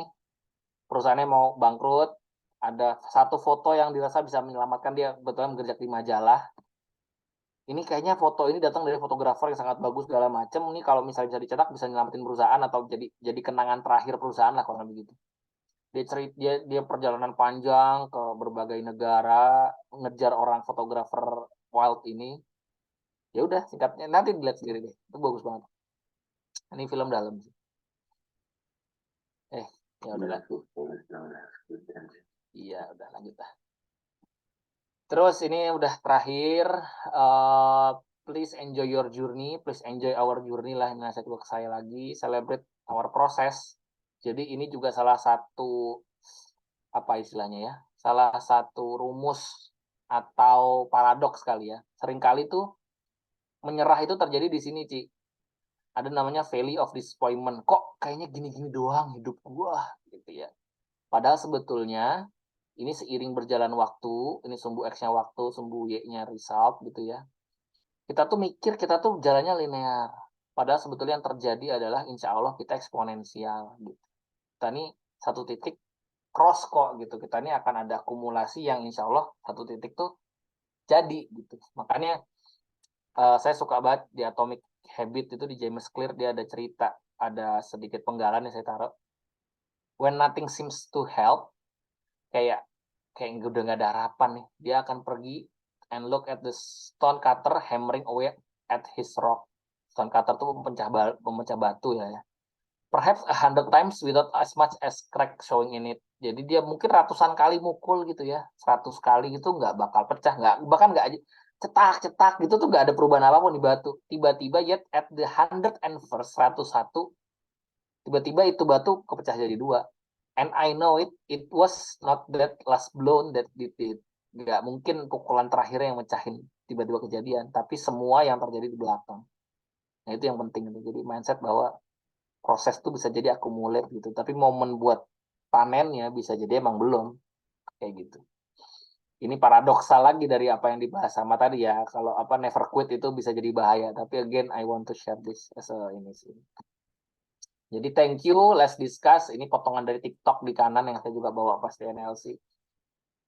perusahaannya mau bangkrut, ada satu foto yang dirasa bisa menyelamatkan dia, betul bekerja di majalah. Ini kayaknya foto ini datang dari fotografer yang sangat bagus segala macam. Ini kalau misalnya bisa dicetak bisa nyelamatin perusahaan atau jadi kenangan terakhir perusahaan lah kalau begitu. Dia perjalanan panjang ke berbagai negara, ngejar orang fotografer wild ini. Ya udah, singkatnya nanti dilihat sendiri deh. Itu bagus banget. Ini film dalam sih. Ya udah lah. Iya, udah lanjut lah. Terus ini udah terakhir, please enjoy your journey, please enjoy our journey lah, ini nasihat ke saya lagi, celebrate our process. Jadi ini juga salah satu apa istilahnya ya, salah satu rumus atau paradoks kali ya. Seringkali tuh menyerah itu terjadi di sini, Ci. Ada namanya valley of disappointment. Kok kayaknya gini-gini doang hidup gua gitu ya. Padahal sebetulnya ini seiring berjalan waktu, ini sumbu X-nya waktu, sumbu Y-nya result gitu ya. Kita tuh mikir kita tuh jalannya linear. Padahal sebetulnya yang terjadi adalah insya Allah kita eksponensial gitu. Kita ini satu titik cross kok gitu. Kita ini akan ada akumulasi yang insya Allah satu titik tuh jadi gitu. Makanya saya suka banget di Atomic Habit itu di James Clear, dia ada cerita, ada sedikit penggalan yang saya taruh. When nothing seems to help, kayak udah nggak ada harapan nih, dia akan pergi and look at the stone cutter hammering away at his rock. Stone cutter tuh pemecah batu ya. Perhaps 100 times without as much as crack showing in it. Jadi dia mungkin ratusan kali mukul gitu ya, 100 kali gitu nggak bakal pecah, nggak, bahkan nggak cetak gitu tuh nggak ada perubahan apapun di batu. Tiba-tiba yet at the 101st, 101, tiba-tiba itu batu kepecah jadi dua. And I know it was not that last blow that did it. Nggak mungkin pukulan terakhir yang mecahin tiba-tiba kejadian, tapi semua yang terjadi di belakang. Nah itu yang penting itu. Jadi mindset bahwa proses tuh bisa jadi akumulat gitu, tapi momen buat panennya bisa jadi emang belum, kayak gitu. Ini paradoksal lagi dari apa yang dibahas sama tadi ya. Kalau never quit itu bisa jadi bahaya. Tapi again, I want to share this as a ini sih. Jadi thank you, let's discuss. Ini potongan dari TikTok di kanan yang saya juga bawa pas di NLC.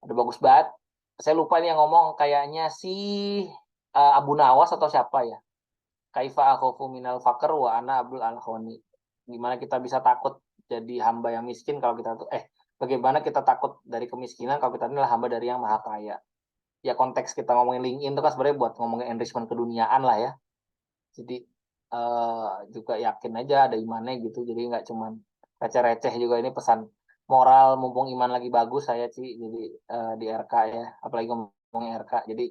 Ada bagus banget. Saya lupa nih yang ngomong, kayaknya sih Abu Nawas atau siapa ya? Kaifa akhafu minal faqr wa ana abdul alkhoni. Gimana kita bisa takut jadi hamba yang miskin kalau kita tuh bagaimana kita takut dari kemiskinan kalau kita adalah hamba dari yang maha kaya. Ya konteks kita ngomongin LinkedIn itu kan sebenarnya buat ngomongin enrichment keduniaan lah ya. Jadi juga yakin aja ada imannya gitu. Jadi nggak cuman receh-receh juga, ini pesan moral mumpung iman lagi bagus saya sih jadi di RK ya, apalagi ngomongin RK. Jadi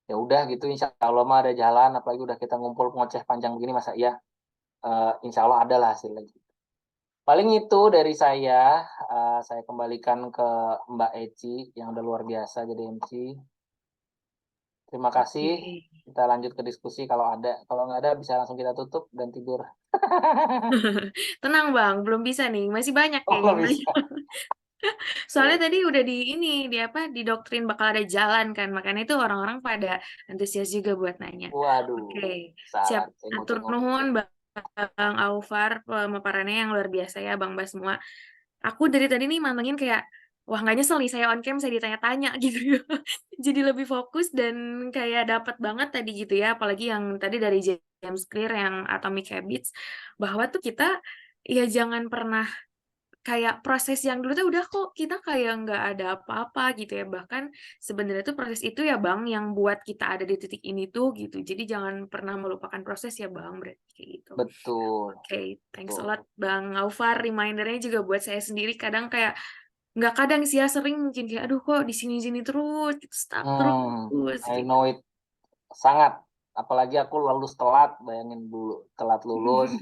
ya udah gitu, insya Allah mah ada jalan, apalagi udah kita ngumpul ngoceh panjang begini masa iya, insya Allah ada lah hasilnya gitu. Paling itu dari saya kembalikan ke Mbak Eci yang udah luar biasa jadi MC. Terima kasih, Oke. kita lanjut ke diskusi kalau ada, kalau nggak ada bisa langsung kita tutup dan tidur. Tenang Bang, belum bisa nih, masih banyak Oh kayaknya nggak yang nanya. bisa. Soalnya tadi udah di apa, didoktrin bakal ada jalan kan, makanya itu orang-orang pada antusias juga buat nanya. Waduh, Oke, siap. salah, Atur cengok-cengok. nuhun Bang Aufar, pemaparannya yang luar biasa ya Bang Bas semua. Aku dari tadi nih mantengin kayak, wah nggak nyesel nih saya on cam saya ditanya-tanya gitu ya. Jadi lebih fokus dan kayak dapat banget tadi gitu ya, apalagi yang tadi dari James Clear yang Atomic Habits, bahwa tuh kita ya jangan pernah kayak proses yang dulu tuh udah kok kita kayak nggak ada apa-apa gitu ya. Bahkan sebenarnya tuh proses itu ya Bang yang buat kita ada di titik ini tuh gitu. Jadi jangan pernah melupakan proses ya Bang, berarti kayak gitu. Betul, Oke, thanks a lot betul. Bang Aufar. Remindernya juga buat saya sendiri kadang kayak nggak kadang sih ya sering mungkin kayak aduh kok di sini-sini terus gitu, stuck terus I gitu. know it, sangat. Apalagi aku lulus telat, bayangin dulu, telat lulus,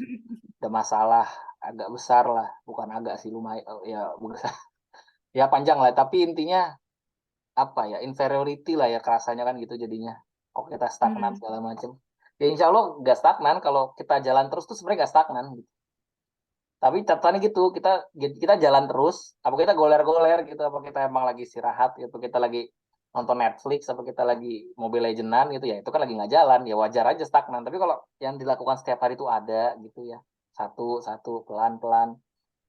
ada masalah agak besar lah, bukan agak sih, lumayan, ya besar. Ya panjang lah, tapi intinya apa ya, inferiority lah ya kerasanya kan gitu jadinya. Kok kita stagnan Hmm. segala macam. Ya insya Allah nggak stagnan, kalau kita jalan terus tuh sebenarnya nggak stagnan gitu. Tapi catatannya gitu, kita jalan terus, apa kita goler-goler gitu, apa kita emang lagi istirahat gitu, kita lagi nonton Netflix, apa kita lagi Mobile Legends gitu ya, itu kan lagi nggak jalan, ya wajar aja stagnan. Tapi kalau yang dilakukan setiap hari itu ada gitu ya, satu-satu, pelan-pelan,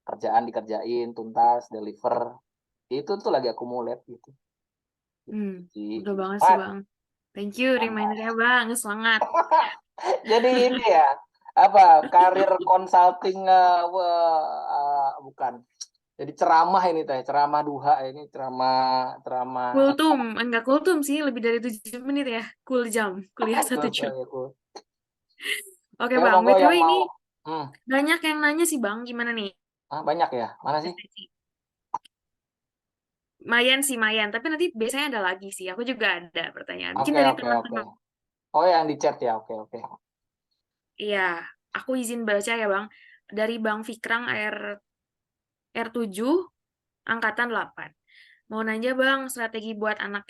kerjaan dikerjain, tuntas, deliver, itu tuh lagi accumulate gitu. Jadi, Betul banget sih semangat. Bang. Thank you remindernya Bang, semangat. Jadi ini ya, apa, karir consulting, bukan. Jadi ceramah ini teh, ceramah duha ini, ceramah ceramah Kultum, enggak kultum sih, lebih dari 7 menit ya. Cool jam, kuliah 1 jam. aku. Oke Ya Bang, monggo BTW yang ini mau. Hmm, banyak yang nanya sih Bang, gimana nih? banyak ya. Mana sih? Mayan sih, Mayan. Tapi nanti biasanya ada lagi sih. Aku juga ada pertanyaan. Mungkin Oke, dari oke, oke. teman-teman. Oh, yang di chat ya. Oke, oke. Iya, aku izin baca ya Bang. Dari Bang Fikrang R7, Angkatan 8. Mau nanya Bang, strategi buat anak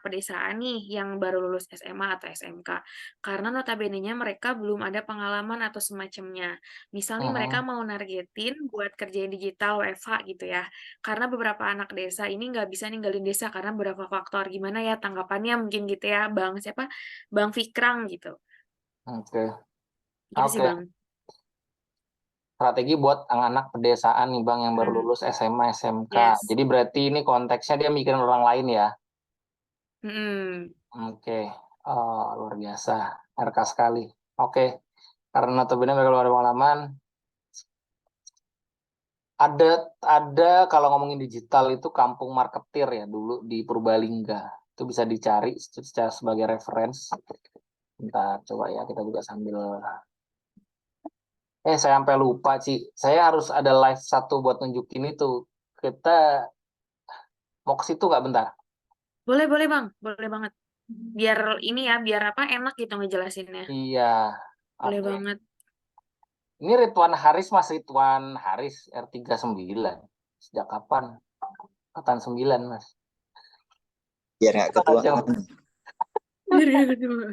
pedesaan nih yang baru lulus SMA atau SMK. Karena notabene-nya mereka belum ada pengalaman atau semacamnya. Misal nih mereka Mhm. mau nargetin buat kerjain digital WFH gitu ya. Karena beberapa anak desa ini nggak bisa ninggalin desa karena beberapa faktor. Gimana ya tanggapannya mungkin gitu ya Bang siapa? Bang Fikrang gitu. Oke. Gitu sih Oke. Bang. Strategi buat anak-anak pedesaan nih Bang yang baru Hmm, lulus SMA, SMK. yes. Jadi berarti ini konteksnya dia mikirin orang lain ya. Hmm, Oke. Oh, luar biasa. RK sekali. Oke. Karena notabene mereka luar pengalaman, ada kalau ngomongin digital itu kampung marketir ya dulu di Purbalingga. Itu bisa dicari secara sebagai reference. Bentar, coba ya kita juga sambil. Saya sampai lupa sih. Saya harus ada live satu buat nunjukin itu. Kita mau ke situ nggak bentar? boleh boleh Bang, boleh banget. Biar ini ya, biar apa enak gitu ngejelasinnya. Iya. Boleh Oke. banget. Ini Ridwan Haris, Mas Ridwan Haris R39. Sejak kapan? Angkatan 9, Mas. Biar nggak ketuaan. Biar gak kedua.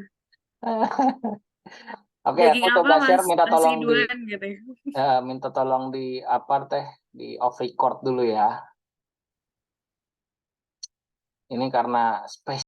Oke, aku Daging apa coba share, Mas Mas Ridwan gitu ya. minta tolong di apa teh, di off record dulu ya. Ini karena spesial.